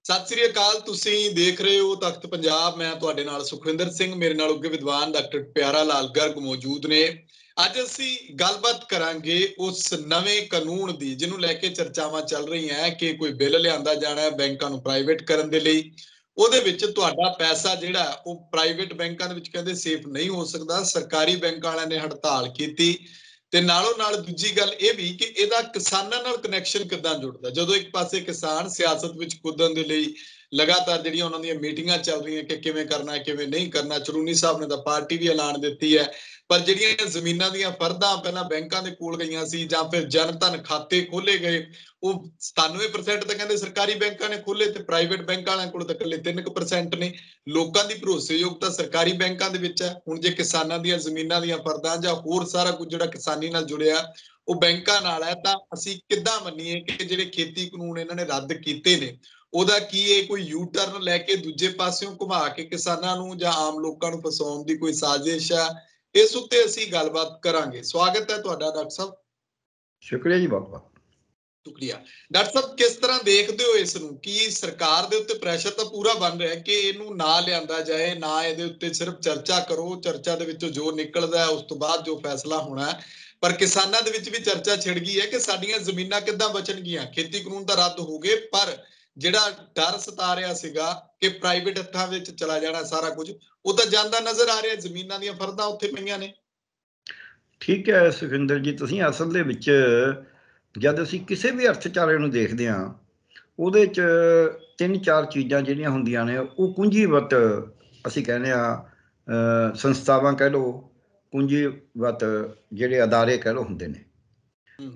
ਸਤਿ ਸ੍ਰੀ ਅਕਾਲ। ਤੁਸੀਂ ਦੇਖ ਰਹੇ ਹੋ ਤਖਤ ਪੰਜਾਬ। ਮੈਂ ਤੁਹਾਡੇ ਨਾਲ ਸੁਖਵਿੰਦਰ ਸਿੰਘ, ਮੇਰੇ ਨਾਲ ਉੱਘੇ ਵਿਦਵਾਨ ਡਾਕਟਰ ਪਿਆਰਾ ਲਾਲ ਗਰਗ ਮੌਜੂਦ ਨੇ। ਅੱਜ ਅਸੀਂ ਗੱਲਬਾਤ ਕਰਾਂਗੇ ਉਸ ਨਵੇਂ ਕਾਨੂੰਨ ਦੀ ਜਿਹਨੂੰ ਲੈ ਕੇ ਚਰਚਾਵਾਂ ਚੱਲ ਰਹੀਆਂ ਕਿ ਕੋਈ ਬਿੱਲ ਲਿਆਂਦਾ ਜਾਣਾ ਹੈ ਬੈਂਕਾਂ ਨੂੰ ਪ੍ਰਾਈਵੇਟ ਕਰਨ ਦੇ ਲਈ। ਉਹਦੇ ਵਿੱਚ ਤੁਹਾਡਾ ਪੈਸਾ ਜਿਹੜਾ ਉਹ ਪ੍ਰਾਈਵੇਟ ਬੈਂਕਾਂ ਦੇ ਵਿੱਚ ਕਹਿੰਦੇ ਸੇਫ ਨਹੀਂ ਹੋ ਸਕਦਾ। ਸਰਕਾਰੀ ਬੈਂਕਾਂ ਵਾਲਿਆਂ ਨੇ ਹੜਤਾਲ ਕੀਤੀ ਤੇ ਨਾਲੋਂ ਨਾਲ ਦੂਜੀ ਗੱਲ ਇਹ ਵੀ ਕਿ ਇਹਦਾ ਕਿਸਾਨਾਂ ਨਾਲ ਕਨੈਕਸ਼ਨ ਕਿੱਦਾਂ ਜੁੜਦਾ। ਜਦੋਂ ਇੱਕ ਪਾਸੇ ਕਿਸਾਨ ਸਿਆਸਤ ਵਿੱਚ ਕੁੱਦਣ ਦੇ ਲਈ ਲਗਾਤਾਰ ਜਿਹੜੀਆਂ ਉਹਨਾਂ ਦੀਆਂ ਮੀਟਿੰਗਾਂ ਚੱਲ ਰਹੀਆਂ ਕਿ ਕਿਵੇਂ ਕਰਨਾ ਕਿਵੇਂ ਨਹੀਂ ਕਰਨਾ। ਚਰੂਨੀ ਸਾਹਿਬ ਨੇ ਤਾਂ ਪਾਰਟੀ ਵੀ ਐਲਾਨ ਦਿੱਤੀ ਹੈ, ਪਰ ਜਿਹੜੀਆਂ ਜ਼ਮੀਨਾਂ ਦੀਆਂ ਫਰਦਾਂ ਪਹਿਲਾਂ ਬੈਂਕਾਂ ਦੇ ਕੋਲ ਗਈਆਂ ਸੀ ਜਾਂ ਫਿਰ ਜਨ ਧਨ ਖਾਤੇ ਖੋਲੇ ਗਏ, ਉਹ 97% ਤਾਂ ਕਹਿੰਦੇ ਸਰਕਾਰੀ ਬੈਂਕਾਂ ਨੇ ਖੋਲੇ ਤੇ ਪ੍ਰਾਈਵੇਟ ਬੈਂਕਾਂ ਵਾਲਿਆਂ ਕੋਲ ਤਾਂ ਇਕੱਲੇ 3% ਨੇ। ਲੋਕਾਂ ਦੀ ਭਰੋਸੇਯੋਗਤਾ ਸਰਕਾਰੀ ਬੈਂਕਾਂ ਦੇ ਵਿੱਚ ਹੈ। ਹੁਣ ਜੇ ਕਿਸਾਨਾਂ ਦੀਆਂ ਜ਼ਮੀਨਾਂ ਦੀਆਂ ਫਰਦਾਂ ਜਾਂ ਹੋਰ ਸਾਰਾ ਕੁਝ ਜਿਹੜਾ ਕਿਸਾਨੀ ਨਾਲ ਜੁੜਿਆ ਉਹ ਬੈਂਕਾਂ ਨਾਲ ਹੈ, ਤਾਂ ਅਸੀਂ ਕਿੱਦਾਂ ਮੰਨੀਏ ਕਿ ਜਿਹੜੇ ਖੇਤੀ ਕਾਨੂੰਨ ਇਹਨਾਂ ਨੇ ਰੱਦ ਕੀਤੇ ਨੇ ਉਹਦਾ ਕੀ ਇਹ ਕੋਈ ਯੂ ਟਰਨ ਲੈ ਕੇ ਦੂਜੇ ਪਾਸਿਓਂ ਘੁਮਾ ਕੇ ਕਿਸਾਨਾਂ ਨੂੰ ਜਾਂ ਆਮ ਲੋਕਾਂ ਨੂੰ ਫਸਾਉਣ ਦੀ ਕੋਈ ਸਾਜ਼ਿਸ਼ ਹੈ? ਇਸ ਉੱਤੇ ਅਸੀਂ ਗੱਲਬਾਤ ਕਰਾਂਗੇ। ਸਵਾਗਤ ਹੈ ਤੁਹਾਡਾ ਡਾਕਟਰ ਸਾਹਿਬ। ਸ਼ੁਕਰੀਆ ਜੀ, ਬਹੁਤ ਬਹੁਤ ਸ਼ੁਕਰੀਆ। ਡਾਕਟਰ ਸਾਹਿਬ, ਕਿਸ ਤਰ੍ਹਾਂ ਦੇਖਦੇ ਹੋ ਇਸ ਨੂੰ? ਕੀ ਸਰਕਾਰ ਦੇ ਉੱਤੇ ਪ੍ਰੈਸ਼ਰ ਤਾਂ ਪੂਰਾ ਬਣ ਰਿਹਾ ਕਿ ਇਹਨੂੰ ਨਾ ਲਿਆਂਦਾ ਜਾਏ, ਨਾ ਇਹਦੇ ਉੱਤੇ ਸਿਰਫ ਚਰਚਾ ਕਰੋ, ਚਰਚਾ ਦੇ ਵਿੱਚੋਂ ਜੋ ਨਿਕਲਦਾ ਉਸ ਤੋਂ ਬਾਅਦ ਜੋ ਫੈਸਲਾ ਹੋਣਾ ਹੈ, ਪਰ ਕਿਸਾਨਾਂ ਦੇ ਵਿੱਚ ਵੀ ਚਰਚਾ ਛਿੜ ਗਈ ਹੈ ਕਿ ਸਾਡੀਆਂ ਜ਼ਮੀਨਾਂ ਕਿੱਦਾਂ ਬਚਣਗੀਆਂ। ਖੇਤੀ ਕਾਨੂੰਨ ਤਾਂ ਰੱਦ ਹੋ ਗਏ, ਪਰ ਜਿਹੜਾ ਡਰ ਸਤਾ ਰਿਹਾ ਸੀਗਾ ਕਿ ਪ੍ਰਾਈਵੇਟ ਹੱਥਾਂ ਵਿੱਚ ਚਲਾ ਜਾਣਾ ਸਾਰਾ ਕੁਝ, ਉਹ ਤਾਂ ਜਾਂਦਾ ਨਜ਼ਰ ਆ ਰਿਹਾ। ਜ਼ਮੀਨਾਂ ਦੀਆਂ ਫਰਦਾਂ ਉੱਥੇ ਪਈਆਂ ਨੇ। ਠੀਕ ਹੈ ਸੁਖਿੰਦਰ ਜੀ, ਤੁਸੀਂ ਅਸਲ ਦੇ ਵਿੱਚ ਜਦ ਅਸੀਂ ਕਿਸੇ ਵੀ ਅਰਥਚਾਰੇ ਨੂੰ ਦੇਖਦੇ ਹਾਂ ਉਹਦੇ 'ਚ 3-4 ਚੀਜ਼ਾਂ ਜਿਹੜੀਆਂ ਹੁੰਦੀਆਂ ਨੇ ਉਹ ਕੁੰਜੀਵਤ ਅਸੀਂ ਕਹਿੰਦੇ ਹਾਂ, ਸੰਸਥਾਵਾਂ ਕਹਿ ਲਓ, ਕੁੰਜੀਵਤ ਜਿਹੜੇ ਅਦਾਰੇ ਕਹਿ ਲਓ ਹੁੰਦੇ ਨੇ।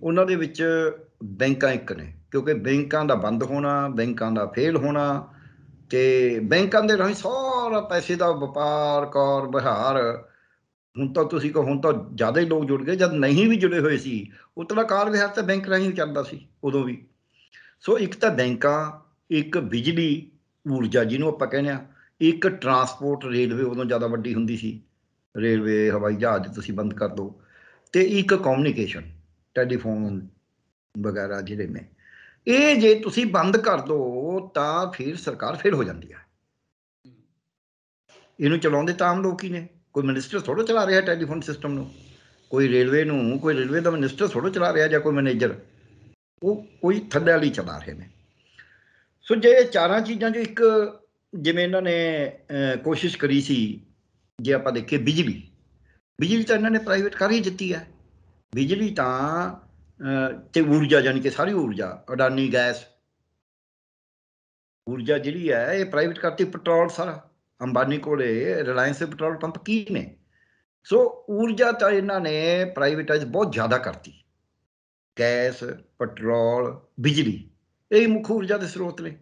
ਉਹਨਾਂ ਦੇ ਵਿੱਚ ਬੈਂਕਾਂ ਇੱਕ ਨੇ, ਕਿਉਂਕਿ ਬੈਂਕਾਂ ਦਾ ਬੰਦ ਹੋਣਾ, ਬੈਂਕਾਂ ਦਾ ਫੇਲ ਹੋਣਾ ਤੇ ਬੈਂਕਾਂ ਦੇ ਰਾਹੀਂ ਸਾਰਾ ਪੈਸੇ ਦਾ ਵਪਾਰ ਕਾਰ ਵਿਹਾਰ। ਹੁਣ ਤਾਂ ਤੁਸੀਂ ਕਹੋ ਹੁਣ ਤਾਂ ਜ਼ਿਆਦਾ ਹੀ ਲੋਕ ਜੁੜ ਗਏ, ਜਦ ਨਹੀਂ ਵੀ ਜੁੜੇ ਹੋਏ ਸੀ ਉਤਲਾ ਕਾਰ ਵਿਹਾਰ ਤਾਂ ਬੈਂਕ ਰਾਹੀਂ ਚੱਲਦਾ ਸੀ ਉਦੋਂ ਵੀ। ਸੋ ਇੱਕ ਤਾਂ ਬੈਂਕਾਂ, ਇੱਕ ਬਿਜਲੀ ਊਰਜਾ ਜਿਹਨੂੰ ਆਪਾਂ ਕਹਿੰਦੇ ਹਾਂ, ਇੱਕ ਟਰਾਂਸਪੋਰਟ ਰੇਲਵੇ ਉਦੋਂ ਜ਼ਿਆਦਾ ਵੱਡੀ ਹੁੰਦੀ ਸੀ, ਰੇਲਵੇ ਹਵਾਈ ਜਹਾਜ਼ ਤੁਸੀਂ ਬੰਦ ਕਰ ਦਿਓ, ਅਤੇ ਇੱਕ ਕਮਿਊਨੀਕੇਸ਼ਨ ਟੈਲੀਫੋਨ ਵਗੈਰਾ ਜਿਹੜੇ ਨੇ। ਇਹ ਜੇ ਤੁਸੀਂ ਬੰਦ ਕਰ ਦਿਓ ਤਾਂ ਫਿਰ ਸਰਕਾਰ ਫੇਲ ਹੋ ਜਾਂਦੀ ਹੈ। ਇਹਨੂੰ ਚਲਾਉਂਦੇ ਤਾਂ ਆਮ ਲੋਕ ਹੀ ਨੇ, ਕੋਈ ਮਿਨਿਸਟਰ ਥੋੜ੍ਹਾ ਚਲਾ ਰਿਹਾ ਟੈਲੀਫੋਨ ਸਿਸਟਮ ਨੂੰ, ਕੋਈ ਰੇਲਵੇ ਨੂੰ, ਕੋਈ ਰੇਲਵੇ ਦਾ ਮਿਨਿਸਟਰ ਥੋੜ੍ਹਾ ਚਲਾ ਰਿਹਾ ਜਾਂ ਕੋਈ ਮੈਨੇਜਰ, ਉਹ ਕੋਈ ਥੱਲੇ ਵਾਲੀ ਚਲਾ ਰਹੇ ਨੇ। ਸੋ ਜੇ ਚਾਰਾਂ ਚੀਜ਼ਾਂ 'ਚੋਂ ਇੱਕ ਜਿਵੇਂ ਇਹਨਾਂ ਨੇ ਕੋਸ਼ਿਸ਼ ਕਰੀ ਸੀ, ਜੇ ਆਪਾਂ ਦੇਖੀਏ ਬਿਜਲੀ ਤਾਂ ਇਹਨਾਂ ਨੇ ਪ੍ਰਾਈਵੇਟ ਕਰ ਹੀ ਦਿੱਤੀ ਹੈ। ਬਿਜਲੀ ਤਾਂ ਤੇ ਊਰਜਾ, ਯਾਨੀ ਕਿ ਸਾਰੀ ਊਰਜਾ, ਅਡਾਨੀ ਗੈਸ ਊਰਜਾ ਜਿਹੜੀ ਹੈ ਇਹ ਪ੍ਰਾਈਵੇਟ ਕਰਤੀ। ਪੈਟਰੋਲ ਸਾਰਾ ਅੰਬਾਨੀ ਕੋਲੇ, ਰਿਲਾਇੰਸ ਦੇ ਪੈਟਰੋਲ ਪੰਪ ਕੀ ਨੇ। ਸੋ ਊਰਜਾ ਤਾਂ ਇਹਨਾਂ ਨੇ ਪ੍ਰਾਈਵੇਟਾਈਜ਼ ਬਹੁਤ ਜ਼ਿਆਦਾ ਕਰਤੀ। ਗੈਸ, ਪੈਟਰੋਲ, ਬਿਜਲੀ, ਇਹ ਮੁੱਖ ਊਰਜਾ ਦੇ ਸਰੋਤ ਨੇ।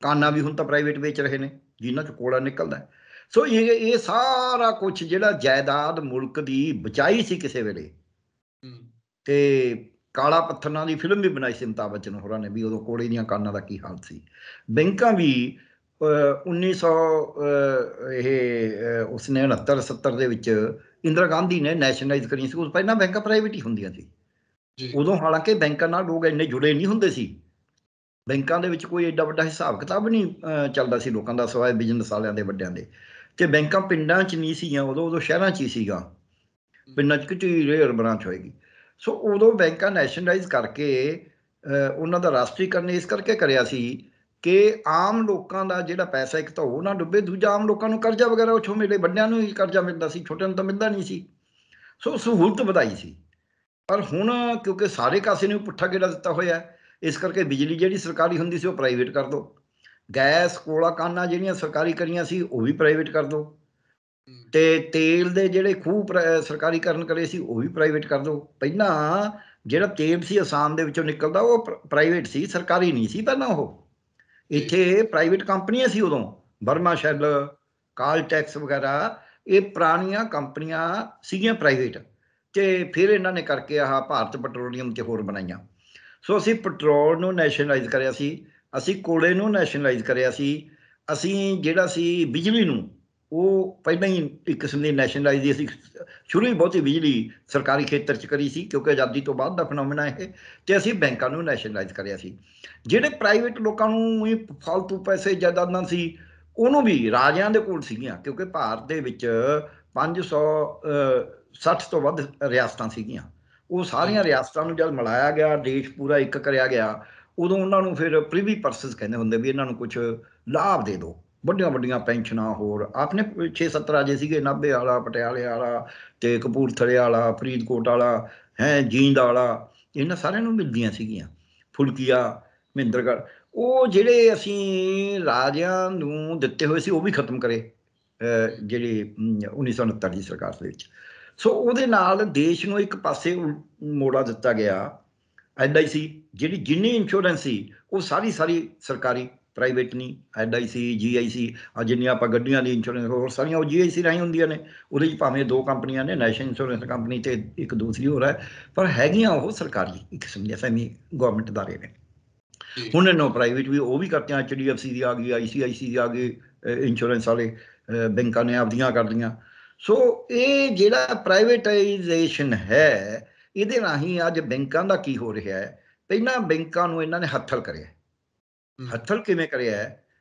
ਕਾਨਾ ਵੀ ਹੁਣ ਤਾਂ ਪ੍ਰਾਈਵੇਟ ਵੇਚ ਰਹੇ ਨੇ ਜਿਨ੍ਹਾਂ 'ਚ ਕੋਲਾ ਨਿਕਲਦਾ। ਸੋ ਇਹ ਸਾਰਾ ਕੁਛ ਜਿਹੜਾ ਜਾਇਦਾਦ ਮੁਲਕ ਦੀ ਬਚਾਈ ਸੀ ਕਿਸੇ ਵੇਲੇ, ਤੇ ਕਾਲਾ ਪੱਥਰ ਨਾਂ ਦੀ ਫਿਲਮ ਵੀ ਬਣਾਈ ਸੀ ਅਮਿਤਾਭ ਬੱਚਨ ਹੋਰਾਂ ਨੇ, ਵੀ ਉਦੋਂ ਕੋਲੇ ਦੀਆਂ ਕਾਨਾਂ ਦਾ ਕੀ ਹਾਲ ਸੀ। ਬੈਂਕਾਂ ਵੀ 1900 ਉਸਨੇ 69-70 ਦੇ ਵਿੱਚ ਇੰਦਰਾ ਗਾਂਧੀ ਨੇ ਨੈਸ਼ਨਲਾਈਜ਼ ਕਰੀਆਂ ਸੀ। ਉਸ ਪਹਿਲਾਂ ਬੈਂਕਾਂ ਪ੍ਰਾਈਵੇਟ ਹੀ ਹੁੰਦੀਆਂ ਸੀ ਉਦੋਂ। ਹਾਲਾਂਕਿ ਬੈਂਕਾਂ ਨਾਲ ਲੋਕ ਇੰਨੇ ਜੁੜੇ ਨਹੀਂ ਹੁੰਦੇ ਸੀ, ਬੈਂਕਾਂ ਦੇ ਵਿੱਚ ਕੋਈ ਐਡਾ ਵੱਡਾ ਹਿਸਾਬ ਕਿਤਾਬ ਨਹੀਂ ਚੱਲਦਾ ਸੀ ਲੋਕਾਂ ਦਾ, ਸਿਵਾਏ ਬਿਜ਼ਨਸ ਵਾਲਿਆਂ ਦੇ ਵੱਡਿਆਂ ਦੇ। ਅਤੇ ਬੈਂਕਾਂ ਪਿੰਡਾਂ 'ਚ ਨਹੀਂ ਸੀਗੀਆਂ ਉਦੋਂ ਸ਼ਹਿਰਾਂ 'ਚ ਹੀ ਸੀਗਾ, ਪਿੰਡਾਂ 'ਚ ਕਿਤੇ ਰੇਅਰ ਬ੍ਰਾਂਚ ਹੋਏਗੀ। ਸੋ ਉਦੋਂ ਬੈਂਕਾਂ ਨੈਸ਼ਨਲਾਈਜ਼ ਕਰਕੇ ਉਹਨਾਂ ਦਾ ਰਾਸ਼ਟਰੀਕਰਨ ਇਸ ਕਰਕੇ ਕਰਿਆ ਸੀ ਕਿ ਆਮ ਲੋਕਾਂ ਦਾ ਜਿਹੜਾ ਪੈਸਾ, ਇੱਕ ਤਾਂ ਉਹ ਨਾ ਡੁੱਬੇ, ਦੂਜਾ ਆਮ ਲੋਕਾਂ ਨੂੰ ਕਰਜ਼ਾ ਵਗੈਰਾ ਉੱਥੋਂ ਮਿਲੇ। ਵੱਡਿਆਂ ਨੂੰ ਹੀ ਕਰਜ਼ਾ ਮਿਲਦਾ ਸੀ, ਛੋਟਿਆਂ ਨੂੰ ਤਾਂ ਮਿਲਦਾ ਨਹੀਂ ਸੀ। ਸੋ ਸਹੂਲਤ ਵਧਾਈ ਸੀ। ਪਰ ਹੁਣ ਕਿਉਂਕਿ ਸਾਰੇ ਕਾਸੇ ਨੂੰ ਪੁੱਠਾ ਗੇੜਾ ਦਿੱਤਾ ਹੋਇਆ, ਇਸ ਕਰਕੇ ਬਿਜਲੀ ਜਿਹੜੀ ਸਰਕਾਰੀ ਹੁੰਦੀ ਸੀ ਉਹ ਪ੍ਰਾਈਵੇਟ ਕਰ ਦਿਓ, ਗੈਸ, ਕੋਲਾ ਕਾਨਾਂ ਜਿਹੜੀਆਂ ਸਰਕਾਰੀ ਕਰੀਆਂ ਸੀ ਉਹ ਵੀ ਪ੍ਰਾਈਵੇਟ ਕਰ ਦਿਓ, ਅਤੇ ਤੇਲ ਦੇ ਜਿਹੜੇ ਖੂਹ ਸਰਕਾਰੀਕਰਨ ਕਰੇ ਸੀ ਉਹ ਵੀ ਪ੍ਰਾਈਵੇਟ ਕਰ ਦਿਓ। ਪਹਿਲਾਂ ਜਿਹੜਾ ਤੇਲ ਸੀ ਅਸਾਮ ਦੇ ਵਿੱਚੋਂ ਨਿਕਲਦਾ ਉਹ ਪ੍ਰਾਈਵੇਟ ਸੀ, ਸਰਕਾਰੀ ਨਹੀਂ ਸੀ ਪਹਿਲਾਂ। ਉਹ ਇੱਥੇ ਪ੍ਰਾਈਵੇਟ ਕੰਪਨੀਆਂ ਸੀ ਉਦੋਂ, ਬਰਮਾ ਸ਼ੈਲ, ਕਾਲਟੈਕਸ ਵਗੈਰਾ, ਇਹ ਪੁਰਾਣੀਆਂ ਕੰਪਨੀਆਂ ਸੀਗੀਆਂ ਪ੍ਰਾਈਵੇਟ, ਅਤੇ ਫਿਰ ਇਹਨਾਂ ਨੇ ਕਰਕੇ ਆਹ ਭਾਰਤ ਪੈਟਰੋਲੀਅਮ ਅਤੇ ਹੋਰ ਬਣਾਈਆਂ। ਸੋ ਅਸੀਂ ਪੈਟਰੋਲ ਨੂੰ ਨੈਸ਼ਨਲਾਈਜ਼ ਕਰਿਆ ਸੀ, ਅਸੀਂ ਕੋਲੇ ਨੂੰ ਨੈਸ਼ਨਲਾਈਜ਼ ਕਰਿਆ ਸੀ, ਅਸੀਂ ਜਿਹੜਾ ਸੀ ਬਿਜਲੀ ਨੂੰ ਉਹ ਪਹਿਲਾਂ ਹੀ ਇੱਕ ਕਿਸਮ ਦੀ ਨੈਸ਼ਨਲਾਈਜ਼ ਦੀ ਅਸੀਂ ਸ਼ੁਰੂ ਹੀ ਬਹੁਤੀ ਬਿਜਲੀ ਸਰਕਾਰੀ ਖੇਤਰ 'ਚ ਕਰੀ ਸੀ, ਕਿਉਂਕਿ ਆਜ਼ਾਦੀ ਤੋਂ ਬਾਅਦ ਦਾ ਫਨੋਮੇਨਾ ਇਹ, ਤੇ ਅਸੀਂ ਬੈਂਕਾਂ ਨੂੰ ਨੈਸ਼ਨਲਾਈਜ਼ ਕਰਿਆ ਸੀ। ਜਿਹੜੇ ਪ੍ਰਾਈਵੇਟ ਲੋਕਾਂ ਨੂੰ ਹੀ ਫਾਲਤੂ ਪੈਸੇ ਜਾਇਦਾਦਾਂ ਸੀ, ਉਹਨੂੰ ਵੀ ਰਾਜਿਆਂ ਦੇ ਕੋਲ ਸੀਗੀਆਂ, ਕਿਉਂਕਿ ਭਾਰਤ ਦੇ ਵਿੱਚ 560 ਤੋਂ ਵੱਧ ਰਿਆਸਤਾਂ ਸੀਗੀਆਂ। ਉਹ ਸਾਰੀਆਂ ਰਿਆਸਤਾਂ ਨੂੰ ਜਦ ਮਿਲਾਇਆ ਗਿਆ, ਦੇਸ਼ ਪੂਰਾ ਇੱਕ ਕਰਿਆ ਗਿਆ, ਉਦੋਂ ਉਹਨਾਂ ਨੂੰ ਫਿਰ ਪ੍ਰਿਵੀ ਪਰਸਸ ਕਹਿੰਦੇ ਹੁੰਦੇ ਵੀ ਇਹਨਾਂ ਨੂੰ ਕੁਝ ਲਾਭ ਦੇ ਦਿਓ, ਵੱਡੀਆਂ ਵੱਡੀਆਂ ਪੈਨਸ਼ਨਾਂ। ਹੋਰ ਆਪਣੇ 6-7 ਰਾਜੇ ਸੀਗੇ, ਨਾਭੇ ਵਾਲਾ, ਪਟਿਆਲੇ ਵਾਲਾ, ਤੇ ਕਪੂਰਥਲੇ ਵਾਲਾ, ਫਰੀਦਕੋਟ ਵਾਲਾ, ਜੀਂਦ ਵਾਲਾ, ਇਹਨਾਂ ਸਾਰਿਆਂ ਨੂੰ ਮਿਲਦੀਆਂ ਸੀਗੀਆਂ, ਫੁਲਕੀਆ, ਮਹਿੰਦਰਗੜ੍ਹ। ਉਹ ਜਿਹੜੇ ਅਸੀਂ ਰਾਜਿਆਂ ਨੂੰ ਦਿੱਤੇ ਹੋਏ ਸੀ ਉਹ ਵੀ ਖਤਮ ਕਰੇ ਜਿਹੜੀ 1969 ਦੀ ਸਰਕਾਰ ਦੇ ਵਿੱਚ। ਸੋ ਉਹਦੇ ਨਾਲ ਦੇਸ਼ ਨੂੰ ਇੱਕ ਪਾਸੇ ਮੋੜਾ ਦਿੱਤਾ ਗਿਆ। LIC ਜਿਹੜੀ ਜਿੰਨੀ ਇੰਸ਼ੋਰੈਂਸ ਸੀ ਉਹ ਸਾਰੀ ਸਰਕਾਰੀ, ਪ੍ਰਾਈਵੇਟ ਨਹੀਂ। LIC, GIC, ਜਿੰਨੀਆਂ ਆਪਾਂ ਗੱਡੀਆਂ ਦੀ ਇੰਸ਼ੋਰੈਂਸ ਹੋਰ ਸਾਰੀਆਂ ਉਹ GIC ਰਾਹੀਂ ਹੁੰਦੀਆਂ ਨੇ। ਉਹਦੇ 'ਚ ਭਾਵੇਂ 2 ਕੰਪਨੀਆਂ ਨੇ, ਨੈਸ਼ਨਲ ਇੰਸ਼ੋਰੈਂਸ ਕੰਪਨੀ ਤੇ ਇੱਕ ਦੂਸਰੀ ਹੋਰ ਹੈ, ਪਰ ਹੈਗੀਆਂ ਉਹ ਸਰਕਾਰੀ, ਇੱਕ ਕਿਸਮ ਦੀਆਂ ਸੈਮੀ ਗਵਰਨਮੈਂਟ ਅਦਾਰੇ ਨੇ। ਹੁਣ ਇਹਨੂੰ ਪ੍ਰਾਈਵੇਟ ਵੀ ਉਹ ਵੀ ਕਰਤੀਆਂ, HDFC ਦੀ ਆ ਗਈ, ICICI ਦੀ ਆ ਗਈ, ਇੰਸ਼ੋਰੈਂਸ ਵਾਲੇ ਬੈਂਕਾਂ ਨੇ ਆਪਦੀਆਂ ਕਰ ਲਈਆਂ। ਸੋ ਇਹ ਜਿਹੜਾ ਪ੍ਰਾਈਵੇਟਾਈਜੇਸ਼ਨ ਹੈ, ਇਹਦੇ ਰਾਹੀਂ ਅੱਜ ਬੈਂਕਾਂ ਦਾ ਕੀ ਹੋ ਰਿਹਾ ਹੈ? ਪਹਿਲਾਂ ਬੈਂਕਾਂ ਨੂੰ ਇਹਨਾਂ ਨੇ ਹੱਥਲ ਕਰਿਆ। ਹੱਥਲ ਕਿਵੇਂ ਕਰਿਆ?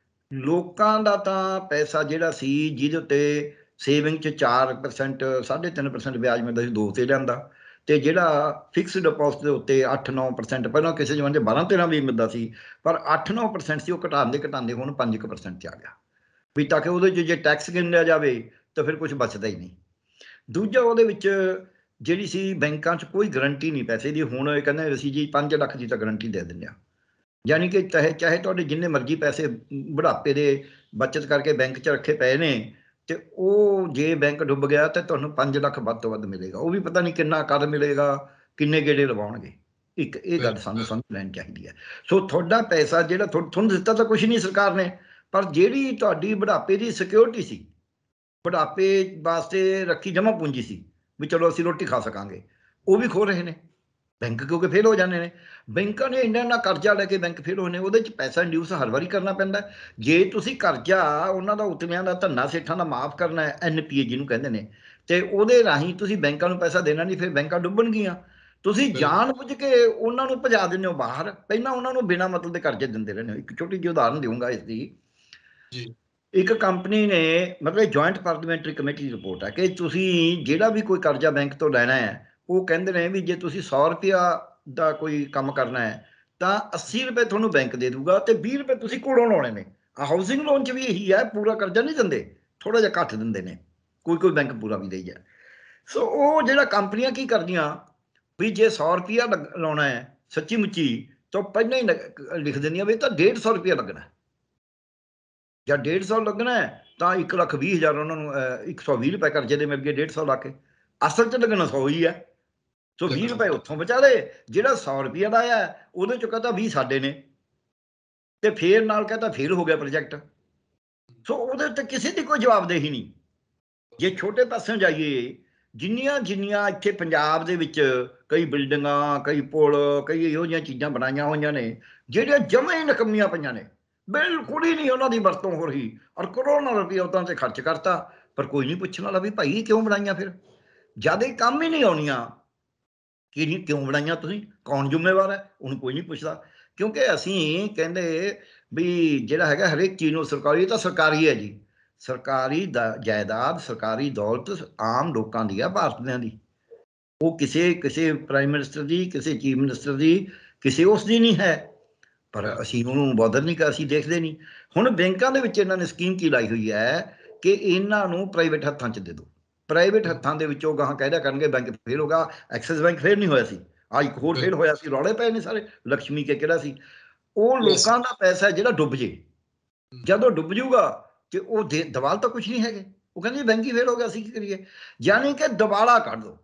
ਲੋਕਾਂ ਦਾ ਤਾਂ ਪੈਸਾ ਜਿਹੜਾ ਸੀ, ਜਿਹਦੇ ਉੱਤੇ ਸੇਵਿੰਗ 'ਚ 4%, 3.5% ਵਿਆਜ ਮਿਲਦਾ ਸੀ, 2 ਤੇ ਲਿਆਂਦਾ, ਤੇ ਜਿਹੜਾ ਫਿਕਸਡ ਡਿਪੋਜ਼ਿਟ ਦੇ ਉੱਤੇ 8-9%, ਪਹਿਲਾਂ ਕਿਸੇ ਜ਼ਮਾਨੇ 'ਚ 12-13 ਵੀ ਮਿਲਦਾ ਸੀ, ਪਰ 8-9% ਸੀ, ਉਹ ਘਟਾਉਂਦੇ ਹੁਣ 5% 'ਚ ਆ ਗਿਆ ਵੀ, ਤਾਂ ਕਿ ਉਹਦੇ 'ਚ ਜੇ ਟੈਕਸ ਗਿਣ ਲਿਆ ਜਾਵੇ ਤਾਂ ਫਿਰ ਕੁਝ ਬਚਦਾ ਹੀ ਨਹੀਂ। ਦੂਜਾ, ਉਹਦੇ ਵਿੱਚ ਜਿਹੜੀ ਸੀ ਬੈਂਕਾਂ 'ਚ ਕੋਈ ਗਰੰਟੀ ਨਹੀਂ ਪੈਸੇ ਦੀ। ਹੁਣ ਇਹ ਕਹਿੰਦੇ ਅਸੀਂ ਜੀ 5 ਲੱਖ ਦੀ ਤਾਂ ਗਰੰਟੀ ਦੇ ਦਿੰਦੇ ਹਾਂ, ਯਾਨੀ ਕਿ ਚਾਹੇ ਤੁਹਾਡੇ ਜਿੰਨੇ ਮਰਜ਼ੀ ਪੈਸੇ ਬੁਢਾਪੇ ਦੇ ਬਚਤ ਕਰਕੇ ਬੈਂਕ 'ਚ ਰੱਖੇ ਪਏ ਨੇ, ਤੇ ਉਹ ਜੇ ਬੈਂਕ ਡੁੱਬ ਗਿਆ ਤਾਂ ਤੁਹਾਨੂੰ 5 ਲੱਖ ਵੱਧ ਤੋਂ ਵੱਧ ਮਿਲੇਗਾ। ਉਹ ਵੀ ਪਤਾ ਨਹੀਂ ਕਿੰਨਾ ਕਦ ਮਿਲੇਗਾ, ਕਿੰਨੇ ਗੇੜੇ ਲਵਾਉਣਗੇ। ਇੱਕ ਇਹ ਗੱਲ ਸਾਨੂੰ ਸਮਝ ਲੈਣੀ ਚਾਹੀਦੀ ਹੈ। ਸੋ ਤੁਹਾਡਾ ਪੈਸਾ ਜਿਹੜਾ ਤੁਹਾਨੂੰ ਦਿੱਤਾ ਤਾਂ ਕੁਛ ਨਹੀਂ ਸਰਕਾਰ ਨੇ, ਪਰ ਜਿਹੜੀ ਤੁਹਾਡੀ ਬੁਢਾਪੇ ਦੀ ਸਿਕਿਉਰਿਟੀ ਸੀ, ਬੁਢਾਪੇ ਵਾਸਤੇ ਰੱਖੀ ਜਮ੍ਹਾਂ ਪੂੰਜੀ ਸੀ ਵੀ ਚਲੋ ਅਸੀਂ ਰੋਟੀ ਖਾ ਸਕਾਂਗੇ, ਉਹ ਵੀ ਖੋ ਰਹੇ ਨੇ ਬੈਂਕ, ਕਿਉਂਕਿ ਫੇਲ ਹੋ ਜਾਂਦੇ ਨੇ। ਬੈਂਕਾਂ ਨੇ ਇੰਨਾ ਕਰਜ਼ਾ ਲੈ ਕੇ ਬੈਂਕ ਫੇਲ ਹੋਏ ਨੇ, ਉਹਦੇ 'ਚ ਪੈਸਾ ਇੰਡਿਊਸ ਹਰ ਵਾਰੀ ਕਰਨਾ ਪੈਂਦਾ। ਜੇ ਤੁਸੀਂ ਕਰਜ਼ਾ ਉਹਨਾਂ ਦਾ ਉਤਲਿਆਂ ਦਾ, ਧੰਨਾ ਸੇਠਾਂ ਦਾ ਮਾਫ ਕਰਨਾ ਹੈ, NPA ਜਿਹਨੂੰ ਕਹਿੰਦੇ ਨੇ, ਤੇ ਉਹਦੇ ਰਾਹੀਂ ਤੁਸੀਂ ਬੈਂਕਾਂ ਨੂੰ ਪੈਸਾ ਦੇਣਾ ਨਹੀਂ, ਫਿਰ ਬੈਂਕਾਂ ਡੁੱਬਣਗੀਆਂ। ਤੁਸੀਂ ਜਾਣ ਬੁੱਝ ਕੇ ਉਹਨਾਂ ਨੂੰ ਭਜਾ ਦਿੰਦੇ ਹੋ ਬਾਹਰ, ਪਹਿਲਾਂ ਉਹਨਾਂ ਨੂੰ ਬਿਨਾਂ ਮਤਲਬ ਦੇ ਕਰਜ਼ੇ ਦਿੰਦੇ ਰਹਿੰਦੇ ਹੋ। ਇੱਕ ਛੋਟੀ ਜਿਹੀ ਉਦਾਹਰਨ ਦੇਵਾਂਗਾ ਇਸ ਦੀ। ਇੱਕ ਕੰਪਨੀ ਨੇ, ਮਤਲਬ ਜੁਆਇੰਟ ਪਾਰਲੀਮੈਂਟਰੀ ਕਮੇਟੀ ਦੀ ਰਿਪੋਰਟ ਹੈ ਕਿ ਤੁਸੀਂ ਜਿਹੜਾ ਵੀ ਕੋਈ ਕਰਜ਼ਾ ਬੈਂਕ ਤੋਂ ਲੈਣਾ ਹੈ, ਉਹ ਕਹਿੰਦੇ ਨੇ ਵੀ ਜੇ ਤੁਸੀਂ 100 ਰੁਪਇਆ ਦਾ ਕੋਈ ਕੰਮ ਕਰਨਾ ਹੈ ਤਾਂ 80 ਰੁਪਏ ਤੁਹਾਨੂੰ ਬੈਂਕ ਦੇ ਦੂਗਾ, ਤੇ 20 ਰੁਪਏ ਤੁਸੀਂ ਕੋਲੋਂ ਲਾਉਣੇ ਨੇ। ਹਾਊਸਿੰਗ ਲੋਨ 'ਚ ਵੀ ਇਹੀ ਹੈ, ਪੂਰਾ ਕਰਜ਼ਾ ਨਹੀਂ ਦਿੰਦੇ, ਥੋੜਾ ਜਿਹਾ ਘੱਟ ਦਿੰਦੇ ਨੇ, ਕੋਈ ਬੈਂਕ ਪੂਰਾ ਵੀ ਦੇਈ ਹੈ। ਸੋ ਉਹ ਜਿਹੜਾ ਕੰਪਨੀਆਂ ਕੀ ਕਰਦੀਆਂ ਵੀ ਜੇ 100 ਰੁਪਇਆ ਲਾਉਣਾ ਹੈ ਸੱਚੀ ਮੁੱਚੀ, ਤਾਂ ਪਹਿਲਾਂ ਹੀ ਲਿਖ ਦਿੰਦੀਆਂ ਵੀ ਤਾਂ 150 ਰੁਪਇਆ ਲੱਗਣਾ, ਜਾਂ 150 ਲੱਗਣਾ ਤਾਂ 1,20,000 ਉਹਨਾਂ ਨੂੰ 120 ਰੁਪਏ ਕਰਜ਼ੇ ਦੇ ਮਿਲ ਗਏ, 150 ਲਾ ਕੇ। ਅਸਲ 'ਚ ਲੱਗਣਾ 100 ਹੀ ਹੈ। ਸੋ 20 ਰੁਪਏ ਉੱਥੋਂ ਬਚਾ ਲਏ, ਜਿਹੜਾ 100 ਰੁਪਇਆ ਦਾ ਆਇਆ ਉਹਦੇ 'ਚੋਂ ਕਹਿੰਦਾ 20 ਸਾਡੇ ਨੇ, ਤੇ ਫੇਰ ਨਾਲ ਕਹਿੰਦਾ ਫੇਲ ਹੋ ਗਿਆ ਪ੍ਰੋਜੈਕਟ। ਸੋ ਉਹਦੇ ਉੱਤੇ ਕਿਸੇ ਦੀ ਕੋਈ ਜਵਾਬਦੇਹੀ ਨਹੀਂ। ਜੇ ਛੋਟੇ ਪਾਸਿਓਂ ਜਾਈਏ, ਜਿੰਨੀਆਂ ਇੱਥੇ ਪੰਜਾਬ ਦੇ ਵਿੱਚ ਕਈ ਬਿਲਡਿੰਗਾਂ, ਕਈ ਪੁਲ, ਕਈ ਇਹੋ ਜਿਹੀਆਂ ਚੀਜ਼ਾਂ ਬਣਾਈਆਂ ਹੋਈਆਂ ਨੇ ਜਿਹੜੀਆਂ ਜਮਾਂ ਹੀ ਨਕਮੀਆਂ ਪਈਆਂ ਨੇ, ਬਿਲਕੁਲ ਹੀ ਨਹੀਂ ਉਹਨਾਂ ਦੀ ਵਰਤੋਂ ਹੋ ਰਹੀ, ਔਰ ਕਰੋੜਾਂ ਰੁਪਏ ਉਹਨਾਂ 'ਤੇ ਖਰਚ ਕਰਤਾ, ਪਰ ਕੋਈ ਨਹੀਂ ਪੁੱਛਣ ਵਾਲਾ ਵੀ ਭਾਈ ਕਿਉਂ ਬਣਾਈਆਂ, ਫਿਰ ਜਦ ਇਹ ਕੰਮ ਹੀ ਨਹੀਂ ਆਉਣੀਆਂ ਕਿ ਨਹੀਂ ਕਿਉਂ ਬਣਾਈਆਂ ਤੁਸੀਂ, ਕੌਣ ਜ਼ਿੰਮੇਵਾਰ ਹੈ, ਉਹਨੂੰ ਕੋਈ ਨਹੀਂ ਪੁੱਛਦਾ। ਕਿਉਂਕਿ ਅਸੀਂ ਕਹਿੰਦੇ ਵੀ ਜਿਹੜਾ ਹੈਗਾ ਹਰੇਕ ਚੀਜ਼ ਨੂੰ ਸਰਕਾਰੀ, ਤਾਂ ਸਰਕਾਰੀ ਹੈ ਜੀ। ਸਰਕਾਰੀ ਜਾਇਦਾਦ, ਸਰਕਾਰੀ ਦੌਲਤ ਆਮ ਲੋਕਾਂ ਦੀ ਆ, ਭਾਰਤੀਆਂ ਦੀ। ਉਹ ਕਿਸੇ ਪ੍ਰਾਈਮ ਮਿਨਿਸਟਰ ਦੀ, ਕਿਸੇ ਚੀਫ ਮਿਨਿਸਟਰ ਦੀ, ਕਿਸੇ ਉਸ ਦੀ ਨਹੀਂ ਹੈ, ਪਰ ਅਸੀਂ ਉਹਨੂੰ ਬੋਦਰ ਨਹੀਂ ਕਰ, ਅਸੀਂ ਦੇਖਦੇ ਨਹੀਂ। ਹੁਣ ਬੈਂਕਾਂ ਦੇ ਵਿੱਚ ਇਹਨਾਂ ਨੇ ਸਕੀਮ ਕੀ ਲਾਈ ਹੋਈ ਹੈ ਕਿ ਇਹਨਾਂ ਨੂੰ ਪ੍ਰਾਈਵੇਟ ਹੱਥਾਂ 'ਚ ਦੇ ਦਿਓ। ਪ੍ਰਾਈਵੇਟ ਹੱਥਾਂ ਦੇ ਵਿੱਚੋਂ ਗਾਹਾਂ ਕਹਿ ਦਿਆ ਕਰਨਗੇ ਬੈਂਕ ਫੇਲ ਹੋ ਗਿਆ। ਐਕਸਿਸ ਬੈਂਕ ਫੇਲ ਨਹੀਂ ਹੋਇਆ ਸੀ, ਇੱਕ ਹੋਰ ਫੇਲ ਹੋਇਆ ਸੀ, ਰੌਲੇ ਪਏ ਨੇ ਸਾਰੇ, ਲక్ష్ਮੀ ਕੇ ਕਿਹੜਾ ਸੀ। ਉਹ ਲੋਕਾਂ ਦਾ ਪੈਸਾ ਜਿਹੜਾ ਡੁੱਬ ਜੇ, ਜਦੋਂ ਡੁੱਬ ਜੂਗਾ ਤੇ ਉਹ ਦਵਾਲ ਤਾਂ ਕੁਝ ਨਹੀਂ ਹੈਗੇ। ਉਹ ਕਹਿੰਦੇ ਬੈਂਕ ਹੀ ਫੇਲ ਹੋ ਗਿਆ, ਅਸੀਂ ਕੀ ਕਰੀਏ? ਯਾਨੀ ਕਿ ਦਿਵਾਲਾ ਕੱਢ ਦੋ।